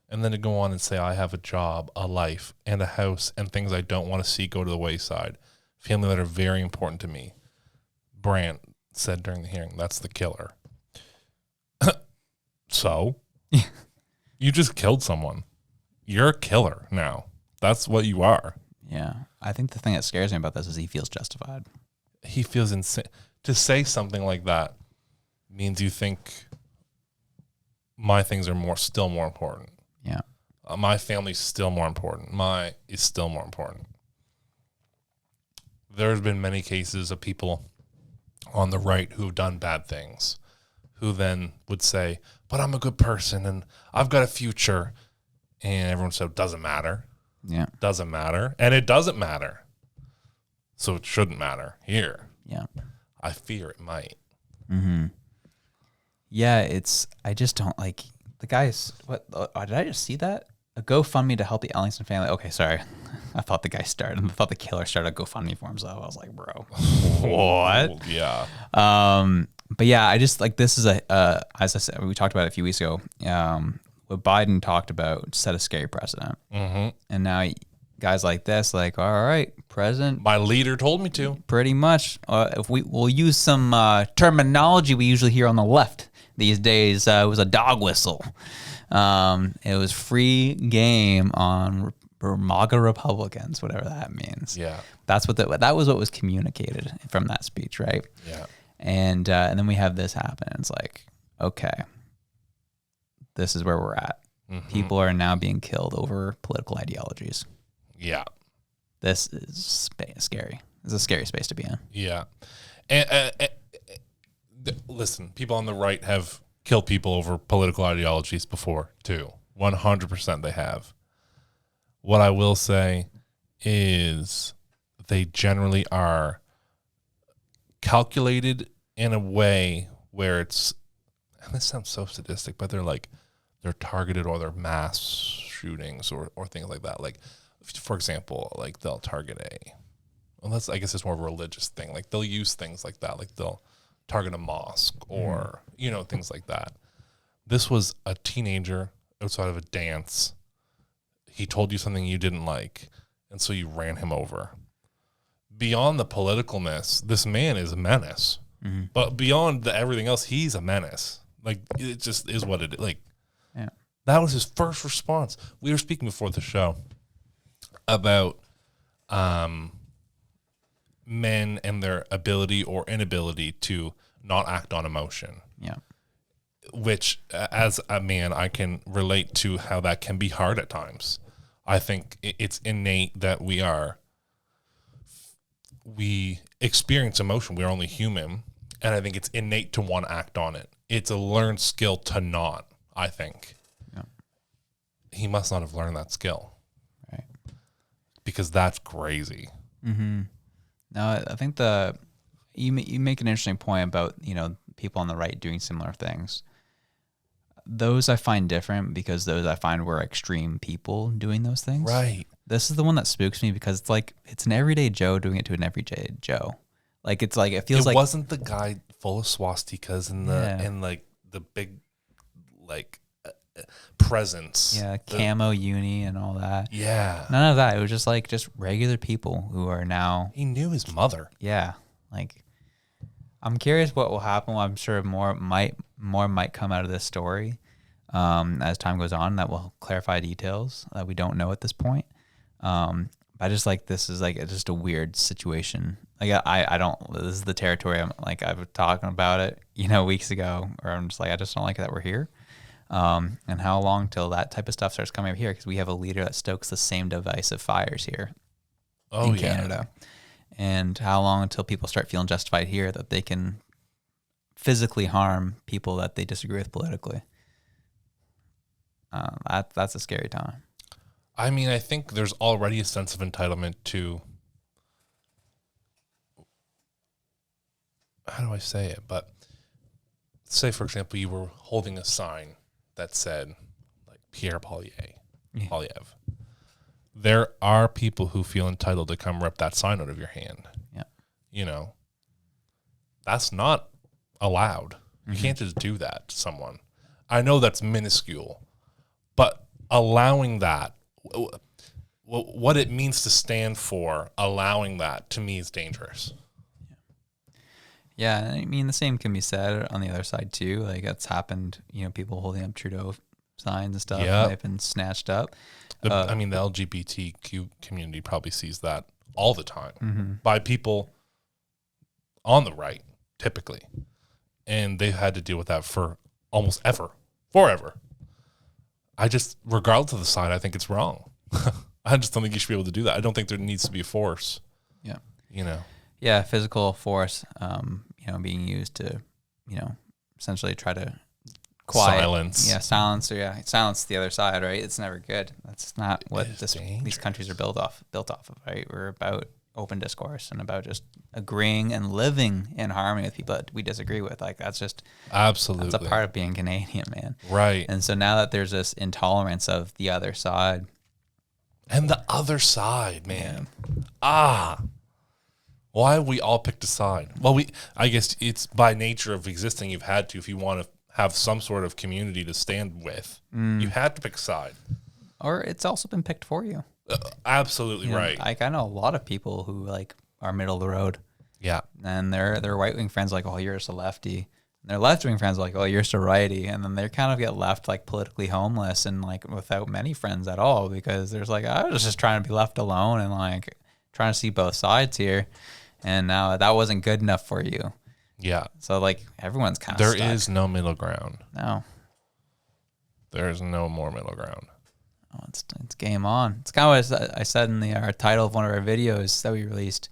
And then to go on and say, I have a job, a life, and a house, and things I don't want to see go to the wayside. Family that are very important to me. Brandt said during the hearing, that's the killer. So, you just killed someone. You're a killer now. That's what you are. Yeah. I think the thing that scares me about this is he feels justified. He feels insane. To say something like that means you think my things are still more important. Yeah. My family's still more important. Is still more important. There's been many cases of people on the right who've done bad things, who then would say, but I'm a good person and I've got a future. And everyone said, doesn't matter. Yeah. Doesn't matter. And it doesn't matter. So it shouldn't matter here. Yeah. I fear it might. Mm-hmm. Yeah, I just don't like the guys. What did I just see that? A GoFundMe to help the Ellingson family. Okay, sorry. I thought the killer started a GoFundMe for himself. I was like, bro, what? Yeah. But yeah, I just like this is as I said, we talked about it a few weeks ago. What Biden talked about set a scary precedent, and now guys like this, like, all right, president, My leader told me to. pretty much. If we'll use some terminology we usually hear on the left these days, it was a dog whistle. It was free game on MAGA Republicans, whatever that means. Yeah. That's what that was what was communicated from that speech, right? Yeah. And then we have this happen. It's like, okay, this is where we're at. People are now being killed over political ideologies. Yeah. This is scary. It's a scary space to be in. Yeah. And listen, people on the right have killed people over political ideologies before, too. 100% they have. What I will say is they generally are calculated in a way where it's, and this sounds so sadistic, but they're targeted, or they're mass shootings or things like that. Like, for example, like they'll target I guess it's more of a religious thing. Like they'll use things like that. Like they'll target a mosque or, things like that. This was a teenager outside of a dance. He told you something you didn't like, and so you ran him over. Beyond the politicalness, this man is a menace. But beyond everything else, he's a menace. Like, it just is what it is. Like, Yeah. that was his first response. We were speaking before the show about men and their ability or inability to not act on emotion. Yeah. Which, as a man, I can relate to how that can be hard at times. I think it's innate that we experience emotion. We're only human. And I think it's innate to want to act on it. It's a learned skill to not, I think. Yeah. He must not have learned that skill. Right. Because that's crazy. No, I think you make an interesting point about, people on the right doing similar things. Those I find different because those I find were extreme people doing those things. Right. This is the one that spooks me because it's like it's an everyday Joe doing it to an everyday Joe. Like it feels like it wasn't the guy full of swastikas and the big presents. Yeah, camo uni and all that. Yeah. None of that. It was just regular people who are now. He knew his mother. Yeah, like I'm curious what will happen. I'm sure more might come out of this story as time goes on that will clarify details that we don't know at this point. I just this is just a weird situation. Like I don't. This is the territory I was talking about it, weeks ago. Or I'm just I just don't like that we're here. And how long till that type of stuff starts coming over here? Because we have a leader that stokes the same divisive fires here in Canada. And how long until people start feeling justified here that they can physically harm people that they disagree with politically? That's a scary time. I mean, I think there's already a sense of entitlement to, how do I say it? But say, for example, you were holding a sign that said, Pierre Polyev. There are people who feel entitled to come rip that sign out of your hand. Yeah. That's not allowed. You can't just do that to someone. I know that's minuscule, but allowing that, what it means to stand for, allowing that, to me is dangerous. Yeah, I mean, the same can be said on the other side, too. Like, that's happened, people holding up Trudeau signs and stuff, and they've been snatched up. The LGBTQ community probably sees that all the time by people on the right, typically. And they've had to deal with that for almost forever. Regardless of the side, I think it's wrong. I just don't think you should be able to do that. I don't think there needs to be a force. Yeah. Yeah, physical force, being used to, essentially try to quiet. Silence. Yeah, silence the other side, right? It's never good. That's not what these countries are built off of, right? We're about open discourse and about just agreeing and living in harmony with people that we disagree with. That's just absolutely, that's a part of being Canadian, man. Right. And so now that there's this intolerance of the other side, and the other side, man. Why have we all picked a side? Well, I guess it's by nature of existing. You've had to, if you want to have some sort of community to stand with, you had to pick a side. Or it's also been picked for you. Absolutely right. Like I know a lot of people who like are middle of the road. Yeah. And their right wing friends like, oh, you're just a lefty. And their left wing friends like, oh, you're just a righty. And then they kind of get left like politically homeless and like without many friends at all, because there's like, I was just trying to be left alone and like trying to see both sides here. And now that wasn't good enough for you. Yeah. So like everyone's kind of There stuck. is no middle ground. No. There is no more middle ground. Oh, it's game on. It's kind of what I said in our title of one of our videos that we released.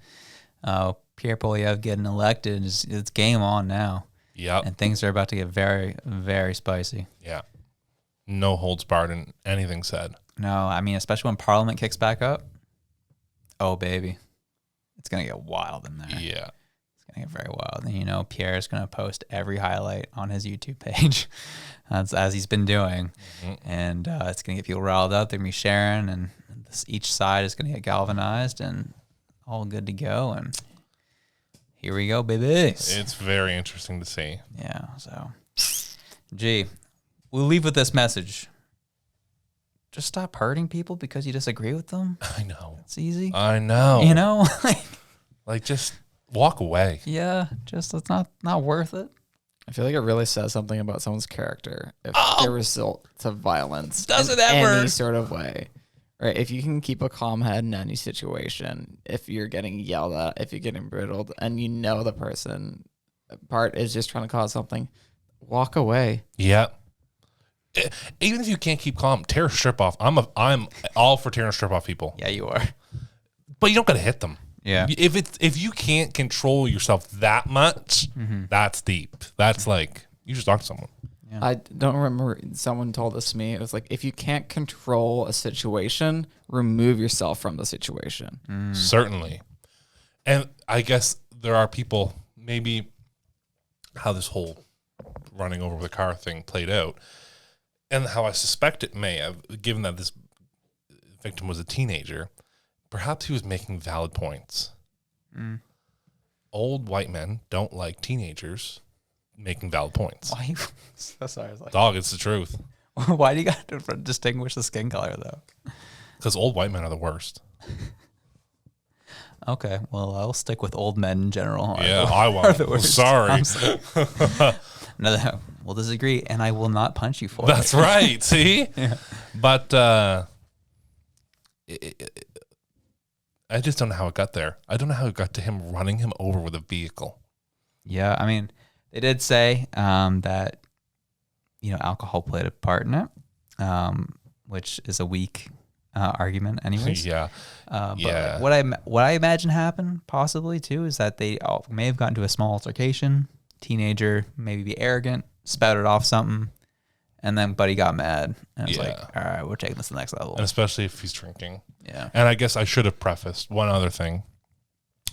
Pierre Poilievre getting elected it's game on now. Yep. And things are about to get very, very spicy. Yeah. No holds barred in anything said. No, I mean, especially when Parliament kicks back up. Oh, baby. It's going to get wild in there. Yeah. It's going to get very wild. And, Pierre's going to post every highlight on his YouTube page as he's been doing. Mm-hmm. And it's going to get people riled up. They're going to be sharing, and each side is going to get galvanized and all good to go. And here we go, baby. It's very interesting to see. Yeah, so, we'll leave with this message. Just stop hurting people because you disagree with them. I know. It's easy. I know. Like just walk away. Yeah, just it's not worth it. I feel like it really says something about someone's character if they resort to violence Does in it ever? any sort of way. Right? If you can keep a calm head in any situation, if you're getting yelled at, if you're getting brittled, and the person part is just trying to cause something, walk away. Yeah. Even if you can't keep calm, tear a strip off. I'm all for tearing a strip off people. Yeah, you are. But you don't gotta hit them. Yeah. If you can't control yourself that much, that's deep. That's like you just talk to someone. Yeah. I don't remember, someone told this to me. It was like, if you can't control a situation, remove yourself from the situation. Certainly. And I guess there are people, maybe how this whole running over with a car thing played out, and how I suspect it may have, given that this victim was a teenager, perhaps he was making valid points. Old white men don't like teenagers making valid points. Why? So sorry. I was like, Dog, it's the truth. why do you got to distinguish the skin color though? Because old white men are the worst. Okay, well, I'll stick with old men in general. Yeah, I won't. the worst. Sorry. I'm sorry. No, we'll disagree, and I will not punch you for That's it. right. See? Yeah. But I just don't know how it got there. I don't know how it got to him running him over with a vehicle. Yeah, I mean, they did say that, alcohol played a part in it, which is a weak argument anyways. Yeah. But Yeah. what I imagine happened possibly too is that they may have gotten to a small altercation. Teenager maybe be arrogant, spouted off something, and then buddy got mad and it's like, all right, we're taking this to the next level. And especially if he's drinking. Yeah. And I guess I should have prefaced one other thing.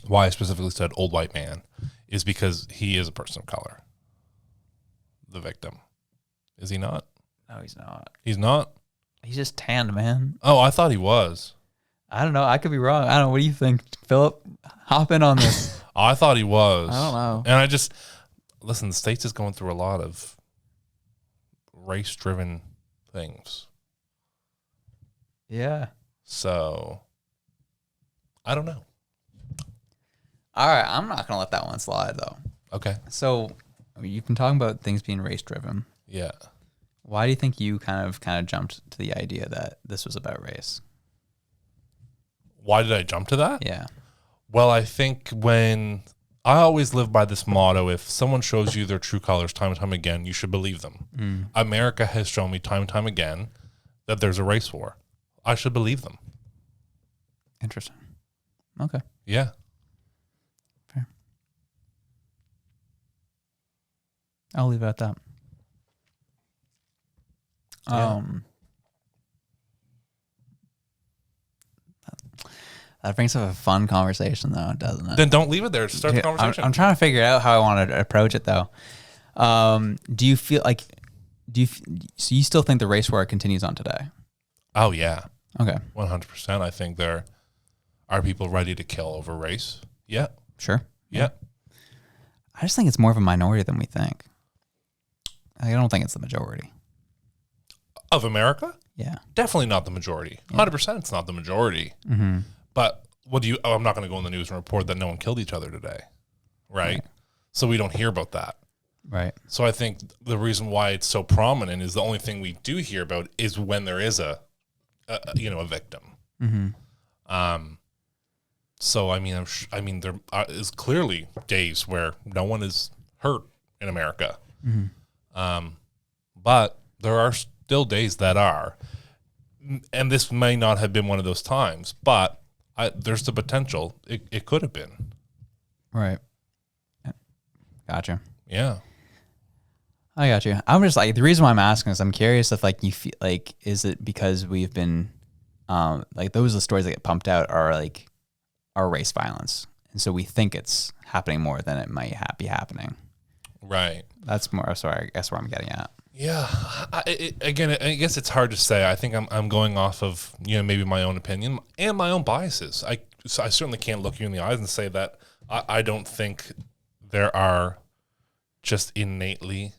Why I specifically said old white man is because he is a person of color. The victim. Is he not? No, he's not. He's not? He's just tanned, man. Oh, I thought he was. I don't know. I could be wrong. I don't know. What do you think, Philip? Hop in on this. Oh, I thought he was. I don't know. And listen, the States is going through a lot of race-driven things. Yeah. So, I don't know. All right. I'm not going to let that one slide, though. Okay. So, you've been talking about things being race-driven. Yeah. Why do you think you kind of jumped to the idea that this was about race? Why did I jump to that? Yeah. Well, I think when I always live by this motto, if someone shows you their true colors time and time again, you should believe them. America has shown me time and time again that there's a race war. I should believe them. Interesting. Okay. Yeah. Fair. I'll leave it at that. Yeah. That brings up a fun conversation, though, doesn't it? Then don't leave it there. Start the Yeah, conversation. I'm trying to figure out how I want to approach it, though. Do you feel like, so you still think the race war continues on today? Oh, yeah. Okay. 100%. I think there are people ready to kill over race. Yeah. Sure. Yeah. I just think it's more of a minority than we think. I don't think it's the majority. Of America? Yeah. Definitely not the majority. 100% it's not the majority. Mm-hmm. But I'm not going to go in the news and report that no one killed each other today. Right? So we don't hear about that. Right. So I think the reason why it's so prominent is the only thing we do hear about is when there is a victim. Mm-hmm. So I mean, there is clearly days where no one is hurt in America. Mm-hmm. But there are still days that are, and this may not have been one of those times, but there's the potential it could have been. Right. Gotcha. Yeah. I got you. I'm just like, the reason why I'm asking is I'm curious if like you feel like, is it because we've been like those are the stories that get pumped out are race violence, and so we think it's happening more than it might be happening. Right. That's more. Sorry, I guess where I'm getting at. Yeah. Again, I guess it's hard to say. I think I'm going off of maybe my own opinion and my own biases. I certainly can't look you in the eyes and say that I don't think there are just innately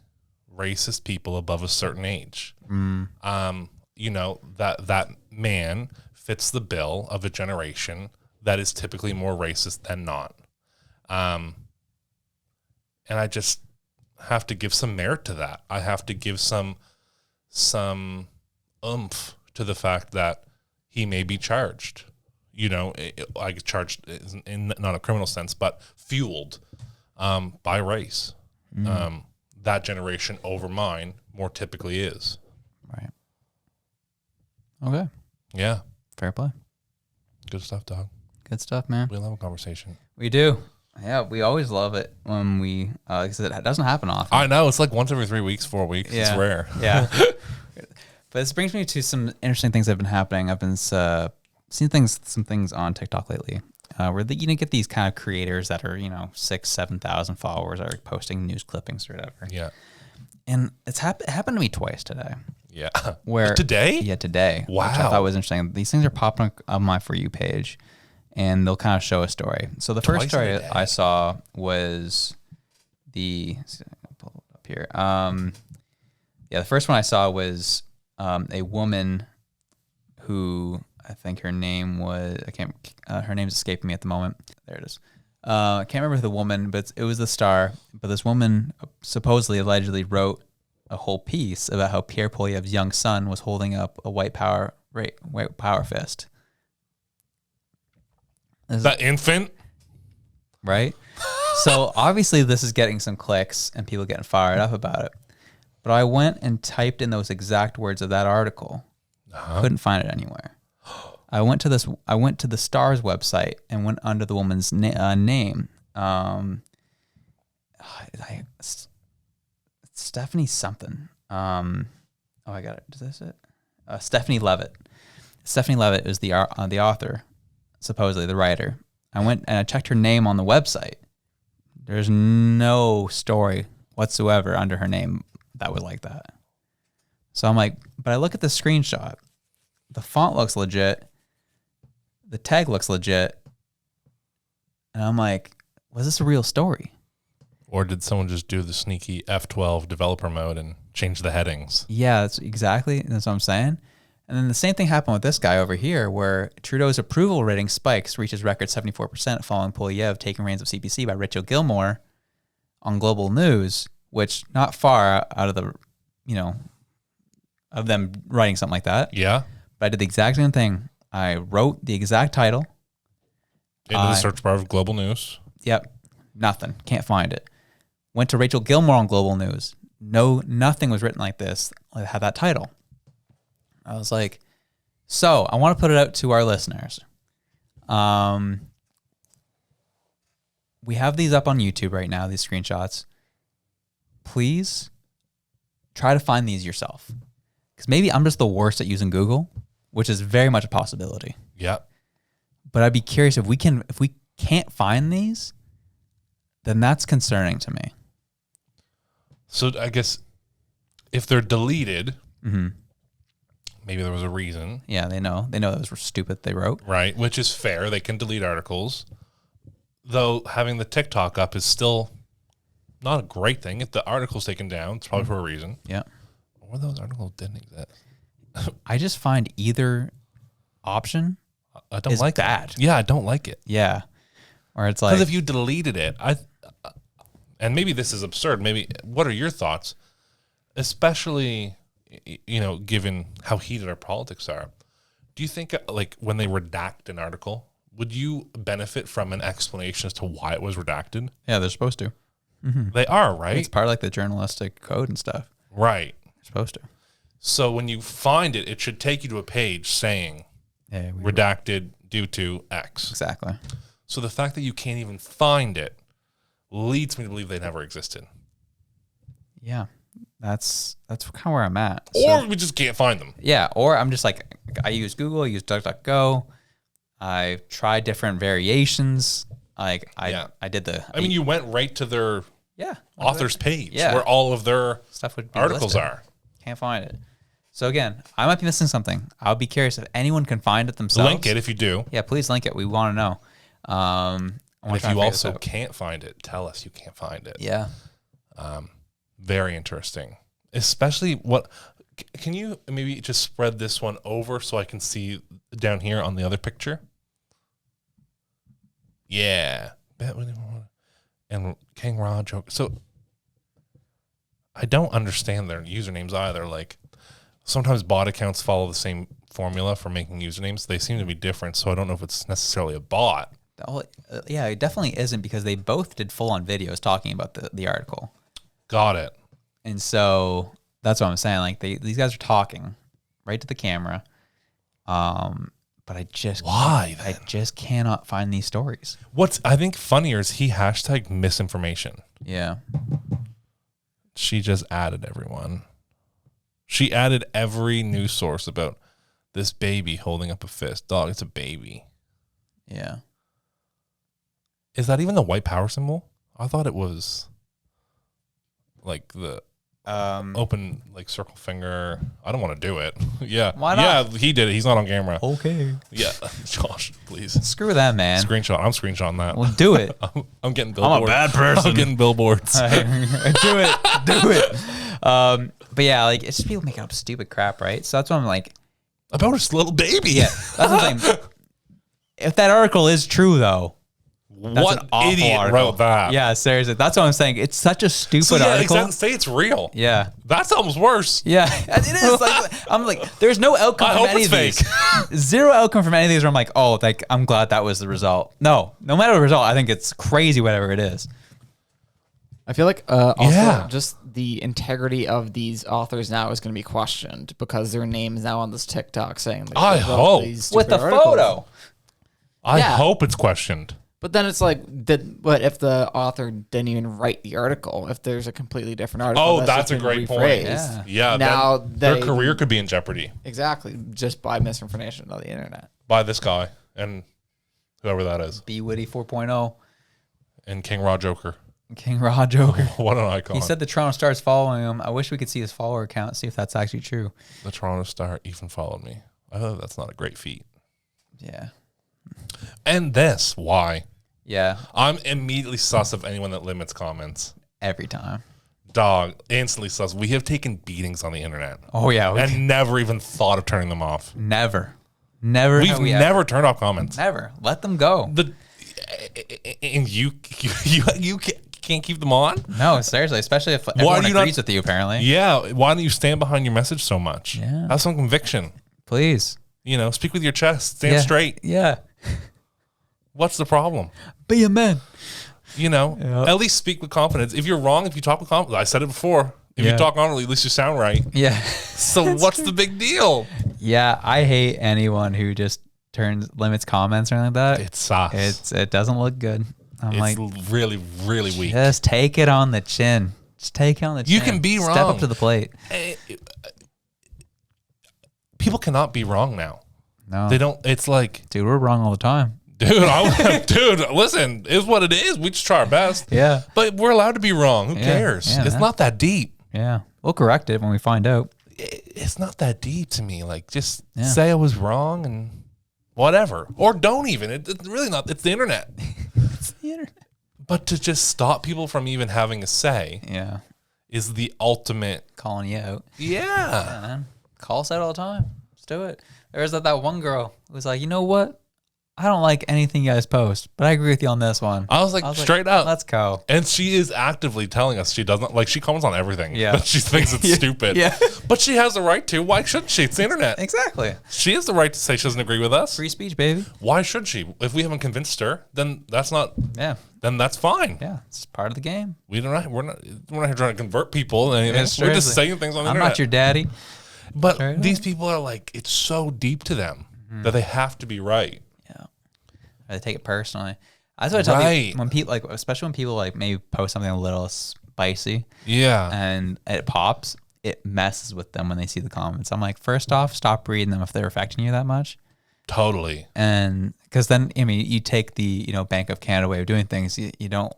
racist people above a certain age. That man fits the bill of a generation that is typically more racist than not. And I just have to give some merit to that. I have to give some oomph to the fact that he may be charged. Like charged in not a criminal sense, but fueled by race. That generation over mine more typically is. Right. Okay. Yeah. Fair play. Good stuff, dog. Good stuff, man. We love a conversation. We do. Yeah, we always love it when we, because it doesn't happen often. I know. It's like once every 3 weeks, 4 weeks. Yeah. It's rare. Yeah. But this brings me to some interesting things that have been happening. I've been seeing some things on TikTok lately where you get these kind of creators that are, 6,000-7,000 followers are posting news clippings or whatever. Yeah. And it happened to me twice today. Yeah. Where Today? Yeah, today. Wow. Which I thought was interesting. These things are popping on my For You page, and they'll kind of show a story. So the first story I saw was I'll pull it up here. The first one I saw was a woman who I think her name was, her name's escaping me at the moment. There it is. I can't remember the woman, but it was the star. But this woman supposedly, allegedly wrote a whole piece about how Pierre Poilievre's young son was holding up a white power fist. That infant? Right? So obviously this is getting some clicks and people getting fired up about it. But I went and typed in those exact words of that article. Couldn't find it anywhere. I went to the Star's website and went under the woman's name. Stephanie something. I got it. Is this it? Stephanie Levitt. Stephanie Levitt is the author, supposedly the writer. I went and I checked her name on the website. There's no story whatsoever under her name that was like that. So I'm like, but I look at the screenshot. The font looks legit. The tag looks legit. And I'm like, was this a real story? Or did someone just do the sneaky F12 developer mode and change the headings? Yeah, that's what I'm saying. And then the same thing happened with this guy over here, where Trudeau's approval rating spikes, reaches record 74% following Poilievre taking reins of CPC by Rachel Gilmore on Global News, which not far out of the, of them writing something like that. Yeah. But I did the exact same thing. I wrote the exact title. Into the search bar of Global News. Yep. Nothing. Can't find it. Went to Rachel Gilmore on Global News. No, nothing was written like this. It had that title. I was like, so I want to put it out to our listeners. We have these up on YouTube right now, these screenshots. Please try to find these yourself. Because maybe I'm just the worst at using Google, which is very much a possibility. Yeah. But I'd be curious if we can't find these, then that's concerning to me. So I guess if they're deleted, maybe there was a reason. Yeah, they know those were stupid they wrote. Right, which is fair. They can delete articles. though having the TikTok up is still not a great thing. If the article's taken down, it's probably for a reason. Yeah. Or those articles didn't exist. I just find either option I don't is like bad. it. Yeah, I don't like it. Yeah. Or it's like, Because if you deleted it, and maybe this is absurd. Maybe what are your thoughts, especially given how heated our politics are? Do you think like when they redact an article, would you benefit from an explanation as to why it was redacted? yeah, they're supposed to. They are, right? It's part of like the journalistic code and stuff. Right. They're supposed to. So when you find it, it should take you to a page saying Yeah, redacted due to X. exactly. So the fact that you can't even find it leads me to believe they never existed. Yeah. That's kind of where I'm at. Or we just can't find them. Yeah, or I'm just like, I use Google, I use DuckDuckGo. I tried different variations. Like I did the. I mean, you went right to their author's page where all of their stuff would be articles listed. are. Can't find it. So again, I might be missing something. I'll be curious if anyone can find it themselves. Link it if you do. Yeah, please link it. We want to know. And if you also can't find it, tell us you can't find it. Yeah. Very interesting. Especially can you maybe just spread this one over so I can see down here on the other picture? Yeah. And King Raw joke. So I don't understand their usernames either. Like sometimes bot accounts follow the same formula for making usernames. They seem to be different, so I don't know if it's necessarily a bot. Yeah, it definitely isn't because they both did full-on videos talking about the article. Got it. And so that's what I'm saying. Like these guys are talking right to the camera. But I just cannot find these stories. What's I think funnier is he hashtag misinformation. Yeah. She just added everyone. She added every news source about this baby holding up a fist. Dog, it's a baby. Yeah. Is that even the white power symbol? I thought it was like the open like circle finger. I don't want to do it. Yeah. Why not? Yeah, he did it. He's not on camera. Okay. Yeah. Josh, please. Screw that, man. Screenshot. I'm screenshotting that. Well, do it. I'm getting billboards. I'm a bad person. I'm getting billboards. Do it. Do it. But yeah, like it's just people making up stupid crap, right? So that's what I'm like. About his little baby. Yeah. That's what I'm saying. If that article is true, though, that's what an awful idiot article. wrote that? Yeah, seriously. That's what I'm saying. It's such a stupid article. Exactly. Say it's real. Yeah. That's almost worse. Yeah. It is. Like, I'm like, there's no outcome I from hope any it's of these. fake. Zero outcome from any of these where I'm like, oh, like, I'm glad that was the result. No matter the result, I think it's crazy, whatever it is. I feel like also just the integrity of these authors now is going to be questioned because their name's now on this TikTok saying that I they wrote hope. these With stupid the articles. photo. I Yeah. hope it's questioned. But then it's like, what if the author didn't even write the article? If there's a completely different article, Oh, that's just a been great point. rephrased. Yeah. Now their they- career could be in jeopardy Exactly, just by misinformation on the internet. by this guy and whoever that is. B Witty 4.0. And King Raw Joker. King Raw Joker. What an icon. He said the Toronto Star's following him. I wish we could see his follower count, see if that's actually true. the Toronto Star even followed me. I thought that's not a great feat. Yeah. And this, why? Yeah. I'm immediately sus of anyone that limits comments. Every time. Dog, instantly sus. We have taken beatings on the internet Oh, yeah. and never even thought of turning them off. Never. We've have we never turned off comments. Never. Let them go. And you can't keep them on? No, seriously. Especially if everyone do you not- agrees with you, apparently. Yeah. Why don't you stand behind your message so much? Yeah. Have some conviction. Please. Speak with your chest. Stand straight. Yeah. What's the problem? Be a man. At least speak with confidence. If you're wrong, if you talk with confidence, I said it before. If you talk honestly, at least you sound right. Yeah. So what's the big deal? Yeah. I hate anyone who just limits comments or anything like that. It sucks. It doesn't look good. I'm like, It's really, really weak. just take it on the chin. Just take it on the chin. You can be Step wrong. up to the plate. People cannot be wrong now. No. They don't. It's like, Dude, we're wrong all the time. dude, listen, it's what it is. We just try our best. Yeah. But we're allowed to be wrong. Who cares? Yeah, It's man. not that deep. Yeah. We'll correct it when we find out. It's not that deep to me. Like, just Yeah. say I was wrong and whatever. Or don't even. It's really not. It's the internet. It's the internet. But to just stop people from even having a say Yeah. is the ultimate. Calling you out. Yeah. Yeah, man. Call us out all the time. Let's do it. There was that one girl who was like, you know what? I don't like anything you guys post, but I agree with you on this one. I was like, straight up. Let's go. And she is actively telling us she doesn't like. She comments on everything. Yeah. But she thinks it's stupid. Yeah. But she has the right to. Why shouldn't she? It's the internet. Exactly. She has the right to say she doesn't agree with us. Free speech, baby. Why should she? If we haven't convinced her, then that's not. Yeah. Then that's fine. Yeah. It's part of the game. We're not here trying to convert people. And Yeah, we're just seriously. saying things on the I'm internet. not your daddy. But Straight these up. people are like, it's so deep to them that they have to be right. Yeah. Or they take it personally. That's what I tell Right. people when people like, especially when people like maybe post something a little spicy Yeah. and it pops, it messes with them when they see the comments. I'm like, first off, stop reading them if they're affecting you that much. Totally. And because then, I mean, you take the, Bank of Canada way of doing things. You don't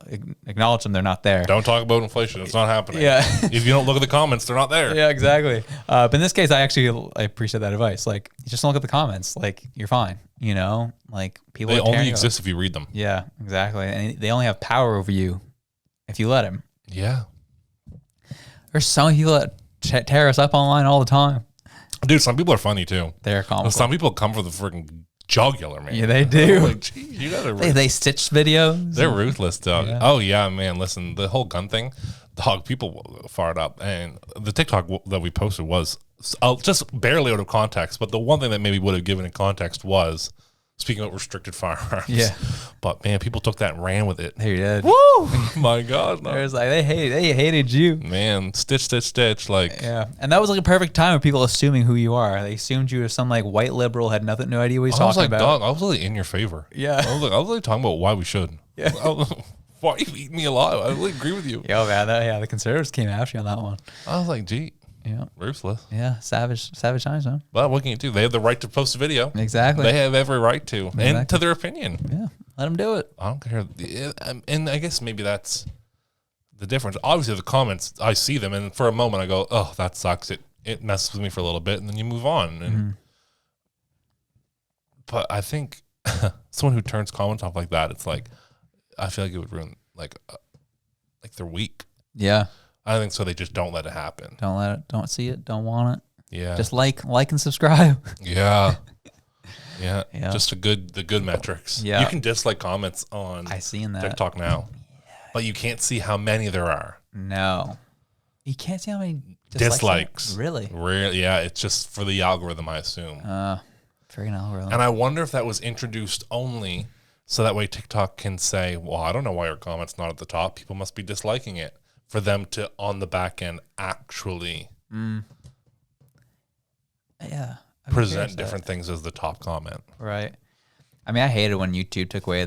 acknowledge them. They're not there. Don't talk about inflation. It's not happening. Yeah. If you don't look at the comments, they're not there. Yeah, exactly. But in this case, I appreciate that advice. Like, just don't look at the comments. Like, you're fine. Like people They are tearing only you up. exist if you read them. Yeah, exactly. And they only have power over you if you let them. Yeah. There's some people that tear us up online all the time. Dude, some people are funny too. They're comical. Some people come for the freaking jugular, man. Yeah, they do. I'm like, geez, you gotta. They stitch videos. They're ruthless, dog. Yeah. Oh yeah, man. Listen, the whole gun thing, dog. People fired up, and the TikTok that we posted was just barely out of context. But the one thing that maybe would have given it context was speaking of restricted firearms. Yeah. But man, people took that and ran with it. They did. Woo! My God, no. There's like they hated you. Man, stitch. Like, Yeah, and that was like a perfect time of people assuming who you are. They assumed you were some like white liberal, had no idea what he's I was talking like, about. dog, I was really in your favor. Yeah. I was really talking about why we should. Yeah. Why are you eating me alive? I really agree with you. Yo, man, the conservatives came after you on that one. I was like, gee, Yeah, ruthless. yeah, savage times, man. Well, what can you do? They have the right to post a video. Exactly. They have every right to, and Exactly. to their opinion. Yeah, let them do it. I don't care. And I guess maybe that's the difference. Obviously, the comments, I see them, and for a moment, I go, "Oh, that sucks." It messes with me for a little bit, and then you move on. And but I think someone who turns comments off like that, it's like I feel like it would ruin like their week. Yeah, I think so. They just don't let it happen. don't let it. Don't see it. Don't want it. Yeah. Just like and subscribe. Yeah. Yeah. Yeah. Just the good metrics. Yeah. You can dislike comments on I seen that. TikTok now. But you can't see how many there are. No, you can't see how many Dislikes. Really? Really? Yeah, it's just for the algorithm, I assume. Freaking algorithm. And I wonder if that was introduced only so that way TikTok can say, well, I don't know why your comment's not at the top. People must be disliking it, for them to, on the back end, actually Yeah. present different things as the top comment. Right. I mean, I hated when YouTube took away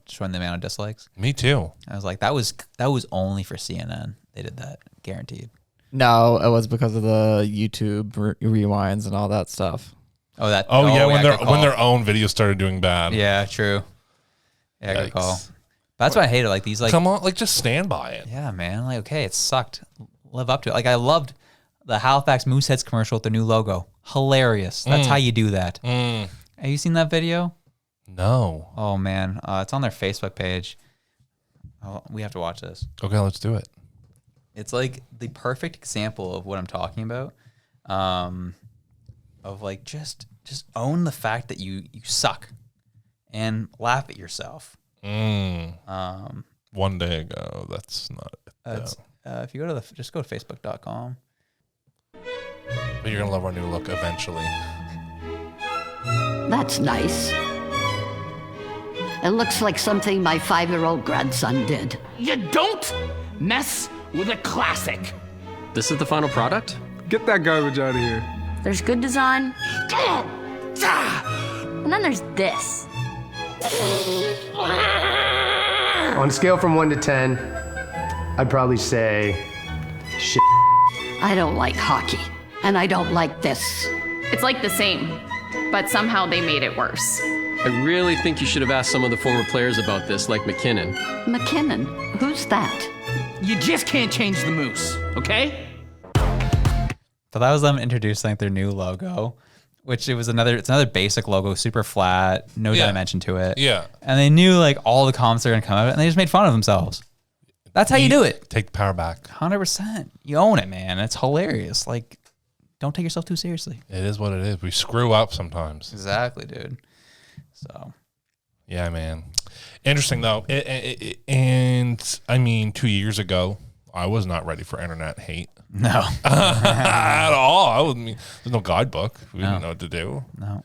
showing the amount of dislikes. Me too. I was like, that was only for CNN. They did that, guaranteed. No, it was because of the YouTube rewinds and all that stuff. Oh, that. Oh, yeah, good call. when their own videos started doing bad. Yeah, true. Yeah, good call. Yikes. That's why I hated like these like. Come on, like just stand by it. Yeah, man. Like, okay, it sucked. Live up to it. Like, I loved the Halifax Mooseheads commercial with their new logo. Hilarious. That's how you do that. Have you seen that video? No. Oh man, it's on their Facebook page. Oh, we have to watch this. Okay, let's do it. It's like the perfect example of what I'm talking about. Of like just own the fact that you suck, and laugh at yourself. One day ago, that's not it. It's, if you go to just go to facebook.com. But you're gonna love our new look eventually. That's nice. It looks like something my 5-year-old grandson did. You don't mess with a classic. This is the final product? Get that garbage out of here. There's good design. And then there's this. On a scale from 1 to 10, I'd probably say shit. I don't like hockey, and I don't like this. It's like the same, but somehow they made it worse. I really think you should have asked some of the former players about this, like McKinnon. McKinnon? Who's that? You just can't change the moose, okay? So that was them introducing their new logo, which it's another basic logo, super flat, no dimension to it. Yeah. And they knew like all the comments are going to come out of it, and they just made fun of themselves. That's how you do it. Take the power back. 100%. You own it, man. It's hilarious. Like, don't take yourself too seriously. It is what it is. We screw up sometimes. Exactly, dude. So. Yeah, man. Interesting, though. And, I mean, 2 years ago, I was not ready for internet hate. No. At all. There's no guidebook. We didn't know what to do. No.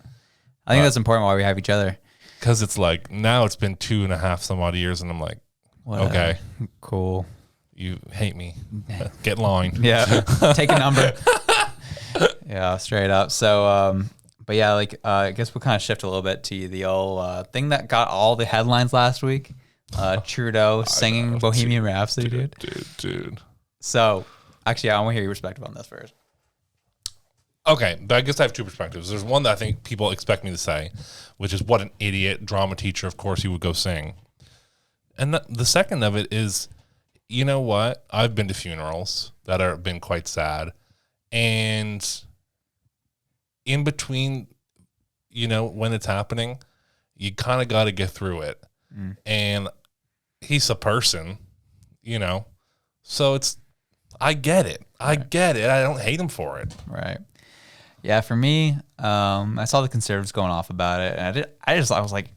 I think that's important why we have each other. Because it's like, now it's been 2.5 some odd years, and I'm like, okay. Cool. You hate me. Get in line. Yeah. Take a number. Yeah, straight up. So, but yeah, like, I guess we'll kind of shift a little bit to the old thing that got all the headlines last week. Trudeau singing Bohemian Rhapsody, dude. So, actually, I want to hear your perspective on this first. Okay, but I guess I have two perspectives. There's one that I think people expect me to say, which is what an idiot drama teacher. Of course, he would go sing. And the second of it is, you know what? I've been to funerals that have been quite sad. And in between, you know, when it's happening, you kind of got to get through it. And he's a person, you know. So I get it. I get it. I don't hate him for it. Right. Yeah, for me, I saw the Conservatives going off about it. And I was like,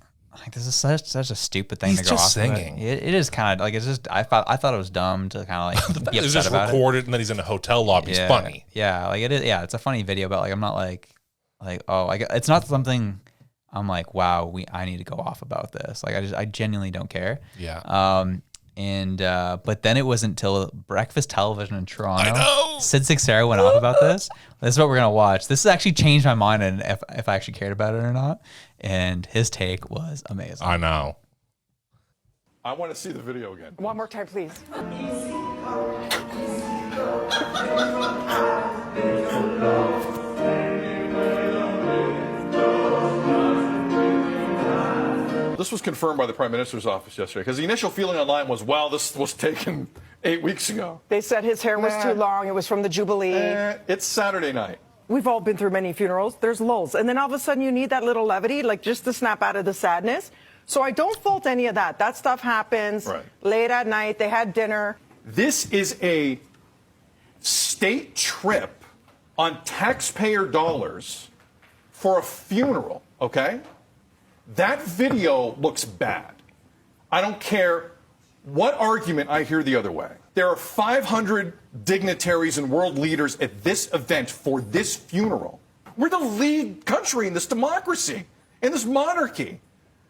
this is such a stupid thing to go off singing. About. It is kind of like, it's just, I thought it was dumb to kind of like be it's upset just about recorded and then he's in a hotel lobby. It's funny. Yeah, like it is. Yeah, it's a funny video, but like I'm not like it's not something I'm like, wow, I need to go off about this. Like I genuinely don't care. Yeah. But then it wasn't until breakfast television in Toronto. Sid Sarah went off about this. This is what we're gonna watch. This has actually changed my mind and if I actually cared about it or not. And his take was amazing. I know. I want to see the video again. One more time, please. This was confirmed by the Prime Minister's office yesterday because the initial feeling online was, well, this was taken 8 weeks ago. They said his hair was too long. It was from the Jubilee. It's Saturday night. We've all been through many funerals. There's lulls. And then all of a sudden you need that little levity, like just to snap out of the sadness. So I don't fault any of that. That stuff happens late at night. They had dinner. This is a state trip on taxpayer dollars for a funeral, okay? That video looks bad. I don't care what argument I hear the other way. There are 500 dignitaries and world leaders at this event for this funeral. We're the lead country in this democracy, in this monarchy.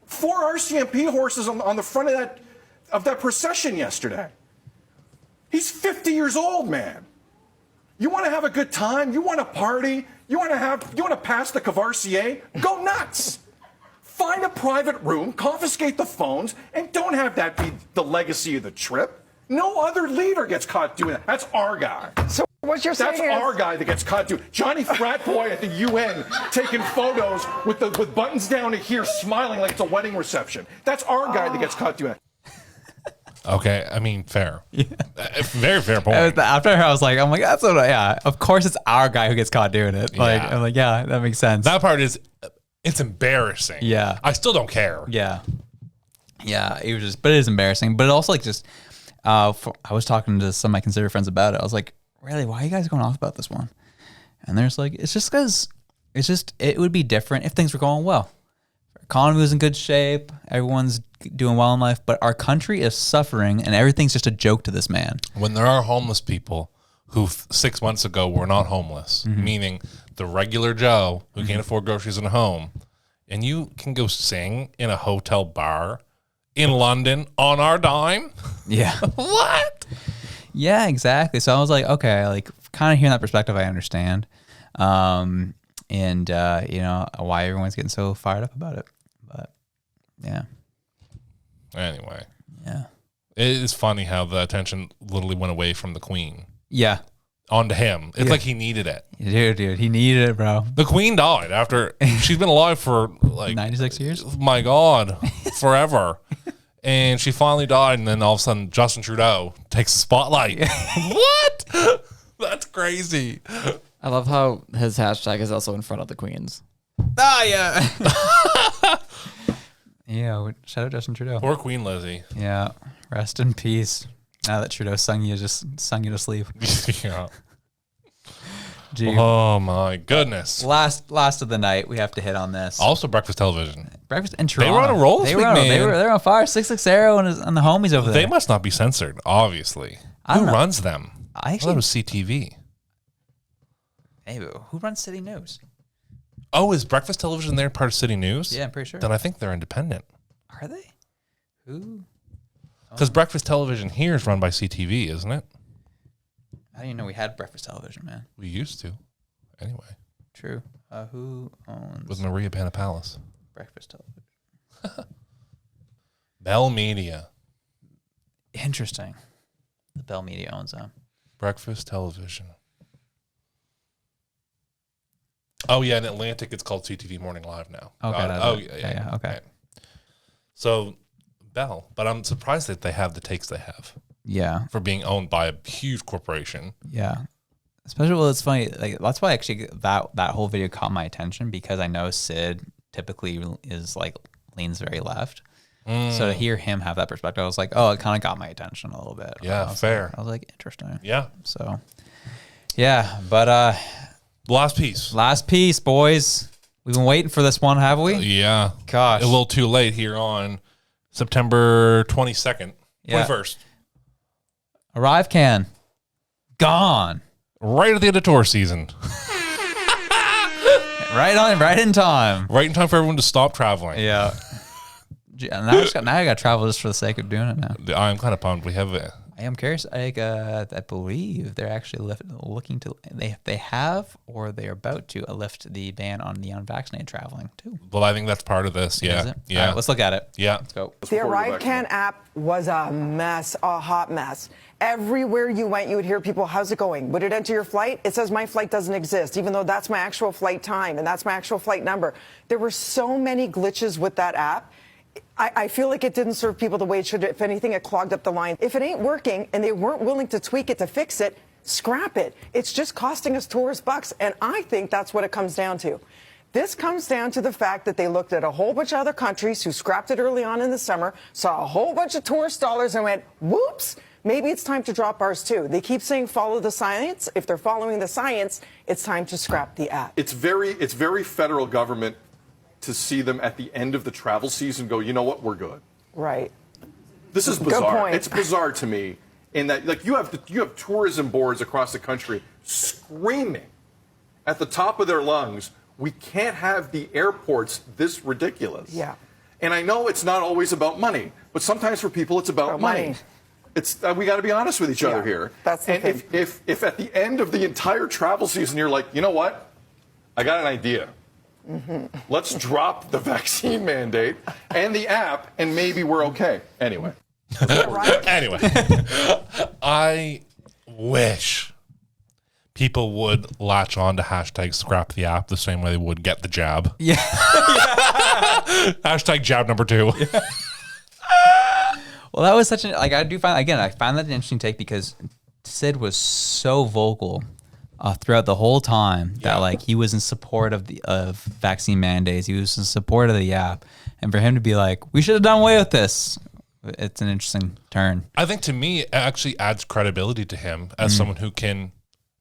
4 RCMP horses on the front of that procession yesterday. He's 50 years old, man. You want to have a good time? You want to party? You want to pass the Cavassier? Go nuts. Find a private room, confiscate the phones, and don't have that be the legacy of the trip. No other leader gets caught doing that. That's our guy. So what you're saying is... That's our guy that gets caught doing... Johnny Frat Boy at the UN taking photos with buttons down to here, smiling like it's a wedding reception. That's our guy that gets caught doing that. Okay, I mean, fair. Yeah. Very fair point. After I was like, I'm like, that's what of course it's our guy who gets caught doing it. Like, I'm like, yeah, that makes sense. That part is... It's embarrassing. Yeah. I still don't care. Yeah. Yeah, but it is embarrassing. But it also like just... I was talking to some of my Conservative friends about it. I was like, really, why are you guys going off about this one? And there's like, it's just because it would be different if things were going well. Our economy was in good shape. Everyone's doing well in life, but our country is suffering and everything's just a joke to this man. When there are homeless people who 6 months ago were not homeless, meaning the regular Joe who can't afford groceries in a home, and you can go sing in a hotel bar in London on our dime? Yeah. What? Yeah, exactly. So I was like, okay, like kind of hearing that perspective, I understand. And you know, why everyone's getting so fired up about it. But yeah. Anyway. Yeah. It is funny how the attention literally went away from the Queen. Yeah. Onto him. It's like he needed it. Dude, he needed it, bro. The Queen died after she's been alive for like 96 years. My God, forever. And she finally died, and then all of a sudden Justin Trudeau takes the spotlight. What? That's crazy. I love how his hashtag is also in front of the Queen's. Ah, yeah. Yeah, shout out Justin Trudeau. Poor Queen Lizzie. Yeah, rest in peace. Now that Trudeau sung you to sleep. Yeah. Gee. Oh my goodness. Last of the night, we have to hit on this. Also, breakfast television. Breakfast in Toronto. They were on a roll this week, man. They're on fire. 660 and the homies over there. They must not be censored, obviously. Who runs them? I thought it was CTV. Hey, who runs City News? Oh, is breakfast television there part of City News? Yeah, I'm pretty sure. Then I think they're independent. Are they? Who? Because breakfast television here is run by CTV, isn't it? I didn't even know we had breakfast television, man. We used to. Anyway. True. Who owns... With Maria Panapalace. Breakfast television. Bell Media. Interesting. The Bell Media owns them. Breakfast television. Oh, yeah, in Atlantic, it's called CTV Morning Live now. Okay. Yeah, okay. So, Bell. But I'm surprised that they have the takes they have. Yeah. For being owned by a huge corporation. Yeah. Especially, well, it's funny. Like, that's why actually that whole video caught my attention, because I know Sid typically is like leans very left. So to hear him have that perspective, I was like, oh, it kind of got my attention a little bit. Yeah, fair. I was like, interesting. Yeah. So, yeah, but last piece. Last piece, boys. We've been waiting for this one, have we? Yeah. Gosh. A little too late here on September 22nd, 21st. ArriveCan. Gone. Right at the end of tour season. right in time. Right in time for everyone to stop traveling. Yeah. Now I got to travel just for the sake of doing it now. I'm kind of pumped. We have it. I am curious. I believe they're actually looking to they have or they're about to lift the ban on the unvaccinated traveling too. Well, I think that's part of this. Yeah. Is it? Yeah. All right, let's look at it. Yeah. Let's go. The ArriveCan app was a mess, a hot mess. Everywhere you went, you would hear people, how's it going? Would it enter your flight? It says my flight doesn't exist, even though that's my actual flight time and that's my actual flight number. There were so many glitches with that app. I feel like it didn't serve people the way it should. If anything, it clogged up the line. If it ain't working and they weren't willing to tweak it to fix it, scrap it. It's just costing us tourist bucks, and I think that's what it comes down to. This comes down to the fact that they looked at a whole bunch of other countries who scrapped it early on in the summer, saw a whole bunch of tourist dollars and went, whoops, maybe it's time to drop ours too. They keep saying follow the science. If they're following the science, it's time to scrap the app. It's very federal government to see them at the end of the travel season go, you know what, we're good. Right. This is bizarre. Good point. It's bizarre to me in that, like, you have tourism boards across the country screaming at the top of their lungs, we can't have the airports this ridiculous. Yeah. And I know it's not always about money, but sometimes for people it's about money. It's we got to be honest with each other here. That's the thing. If at the end of the entire travel season you're like, you know what, I got an idea. Let's drop the vaccine mandate and the app, and maybe we're okay. Anyway. Anyway, I wish people would latch on to hashtag scrap the app the same way they would get the jab. Yeah. Hashtag jab number 2. Yeah. Well, that was such an, like, I find that an interesting take because Sid was so vocal throughout the whole time that like he was in support of vaccine mandates. He was in support of the app, and for him to be like, we should have done away with this. It's an interesting turn. I think to me, it actually adds credibility to him as someone who can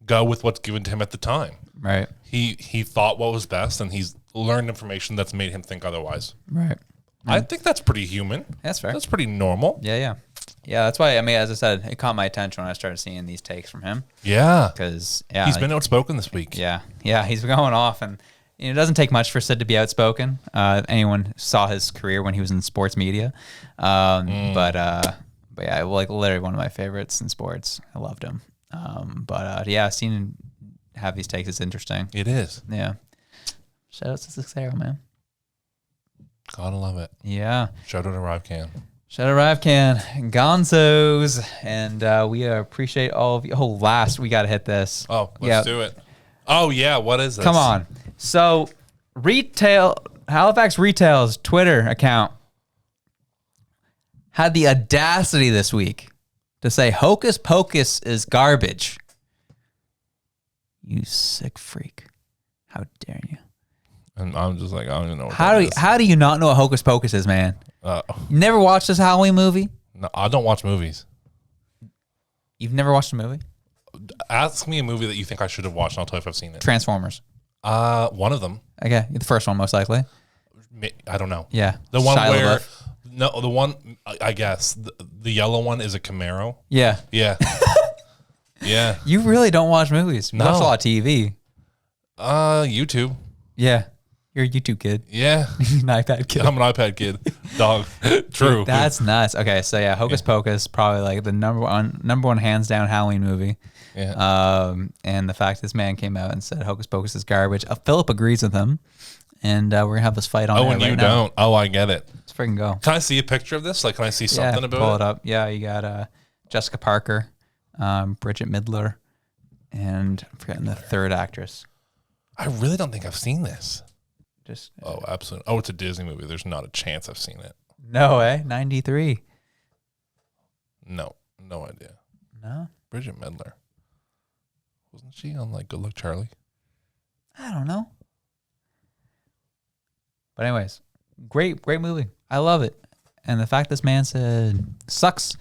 go with what's given to him at the time. Right. He thought what was best, and he's learned information that's made him think otherwise. Right. I think that's pretty human. That's fair. That's pretty normal. Yeah. That's why, I mean, as I said, it caught my attention when I started seeing these takes from him. Yeah. Because, he's been outspoken this week. Yeah, he's going off, and it doesn't take much for Sid to be outspoken. Anyone saw his career when he was in sports media. But yeah, like literally one of my favorites in sports. I loved him. Yeah, seeing him have these takes is interesting. It is. Yeah. Shout out to Sixero, man. Gotta love it. Yeah. Shout out to ArriveCan. Shout out ArriveCan, Gonzos, and we appreciate all of you. Oh, we got to hit this. Oh, let's do it. Oh, yeah, what is this? Come on. So, Halifax Retail's Twitter account had the audacity this week to say Hocus Pocus is garbage. You sick freak. How dare you? And I'm just like, I don't even know what How do you not know what Hocus Pocus is, man? You never watched this Halloween movie? No, I don't watch movies. You've never watched a movie? Ask me a movie that you think I should have watched, and I'll tell you if I've seen it. Transformers. One of them. Okay, the first one most likely. I don't know. Yeah. The one Shia where... LaBeouf. No, the one, I guess, the yellow one is a Camaro. Yeah. Yeah. Yeah. You really don't watch movies. You watch a lot of TV. YouTube. Yeah. You're a YouTube kid. Yeah. An iPad kid. I'm an iPad kid. Dog. True. Dude, that's nuts. Okay, so yeah, Hocus Pocus, probably like the number one hands down Halloween movie. Yeah. And the fact this man came out and said Hocus Pocus is garbage. Philip agrees with him. And we're gonna have this fight on. Oh, and you don't. Oh, I get it. Let's freaking go. Can I see a picture of this? Like, can I see something about pull it up. Yeah, you got Jessica Parker, Bridget Midler, and I'm forgetting the third actress. I really don't think I've seen this. Just oh, absolutely. Oh, it's a Disney movie. There's not a chance I've seen it. No, 93. No idea. No, Bridget Midler. Wasn't she on like Good Luck Charlie? I don't know. But anyways, great movie. I love it. And the fact this man said sucks.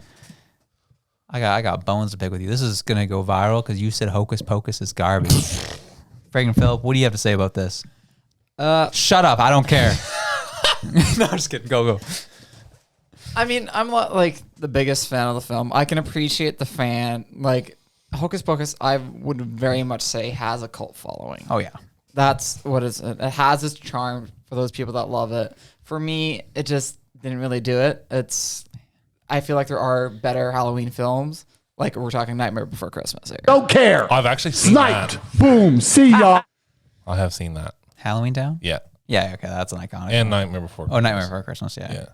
I got bones to pick with you. This is gonna go viral because you said Hocus Pocus is garbage. Friggin' Philip, what do you have to say about this? Shut up. I don't care. No, I'm just kidding. Go. I mean, I'm not like the biggest fan of the film. I can appreciate the fan. Like Hocus Pocus, I would very much say has a cult following. Oh yeah. That's what it has its charm for those people that love it. For me, it just didn't really do it. I feel like there are better Halloween films. Like we're talking Nightmare Before Christmas here. Don't care. I've actually seen Sniped. that. Boom. See ya. I have seen that. Halloween Town? Yeah. Yeah, okay, that's an iconic. And Nightmare Before Christmas. Oh, Nightmare Before Christmas, yeah. Yeah.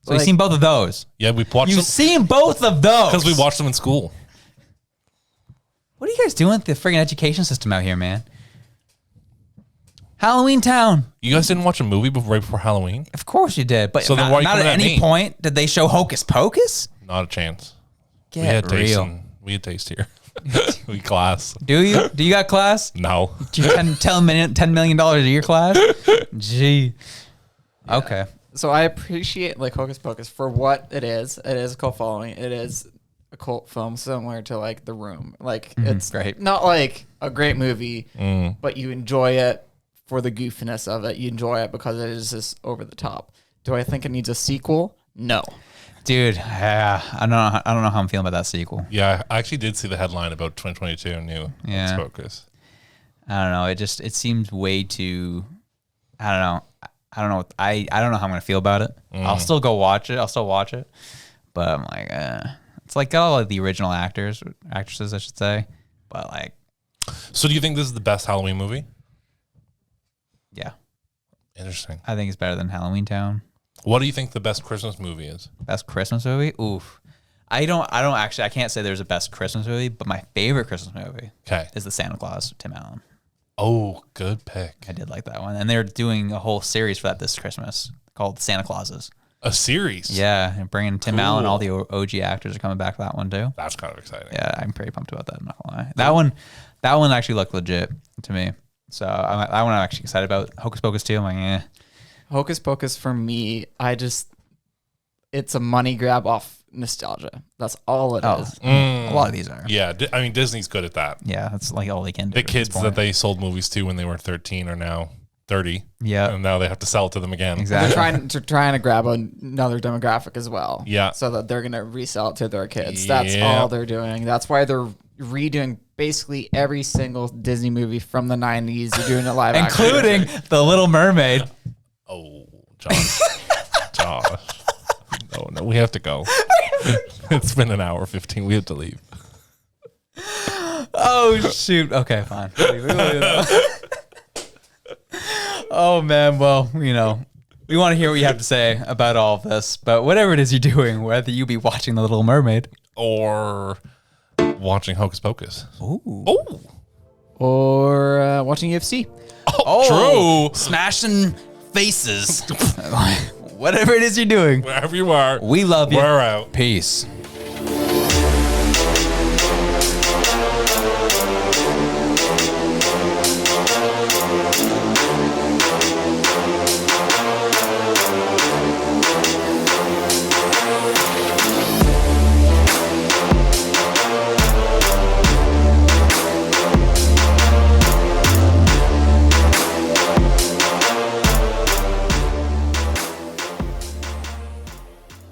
So you've seen both of those? Yeah, we've watched You've seen both of those? Because we watched them in school. What are you guys doing with the friggin' education system out here, man? Halloween Town. You guys didn't watch a movie right before Halloween? Of course you did, but So then why are you not at coming at any me? point did they show Hocus Pocus? Not a chance. Get we had taste real. we had taste here. We class. Do you? Do you got class? No. Do you $10 million a year class? Gee. Yeah. Okay. So I appreciate like Hocus Pocus for what it is. It is a cult following. It is a cult film similar to like The Room. Like it's great. Not like a great movie, but you enjoy it for the goofiness of it. You enjoy it because it is just over the top. Do I think it needs a sequel? No. Dude, yeah, I don't know how I'm feeling about that sequel. Yeah, I actually did see the headline about 2022 new Hocus Pocus. I don't know. It seems way too. I don't know. I don't know how I'm gonna feel about it. I'll still go watch it. I'll still watch it, but I'm like, it's like got all of the original actresses, I should say. But like, so do you think this is the best Halloween movie? Yeah, interesting. I think it's better than Halloween Town. What do you think the best Christmas movie is? Best Christmas movie? Oof. I can't say there's a best Christmas movie, but my favorite Christmas movie is The Santa Claus, Tim Allen. Oh, good pick. I did like that one. And they're doing a whole series for that this Christmas called Santa Clauses. A series? Yeah, and bringing Tim Allen, all the OG actors are coming back for that one too. That's kind of exciting. Yeah, I'm pretty pumped about that. I'm not gonna lie. That one actually looked legit to me. So that one I'm actually excited about. Hocus Pocus 2, I'm like, Hocus Pocus for me, it's a money grab off nostalgia. That's all it is. A lot of these are. Yeah, I mean, Disney's good at that. Yeah, that's like all they can do. The kids that they sold movies to when they were 13 are now 30. Yeah. And now they have to sell it to them again. Exactly. They're trying to grab another demographic as well. Yeah. So that they're going to resell it to their kids. That's all they're doing. That's why they're redoing basically every single Disney movie from the 90s. They're doing it live action. Including The Little Mermaid. Oh, Josh. No, we have to go. It's been an hour 15. We have to leave. Oh, shoot. Okay, fine. Oh, man. Well, we want to hear what you have to say about all of this. But whatever it is you're doing, whether you be watching The Little Mermaid or watching Hocus Pocus. Ooh. Oh. Or watching UFC. Oh, true. Smashing faces. Whatever it is you're doing. Wherever you are. We love you. We're out. Peace.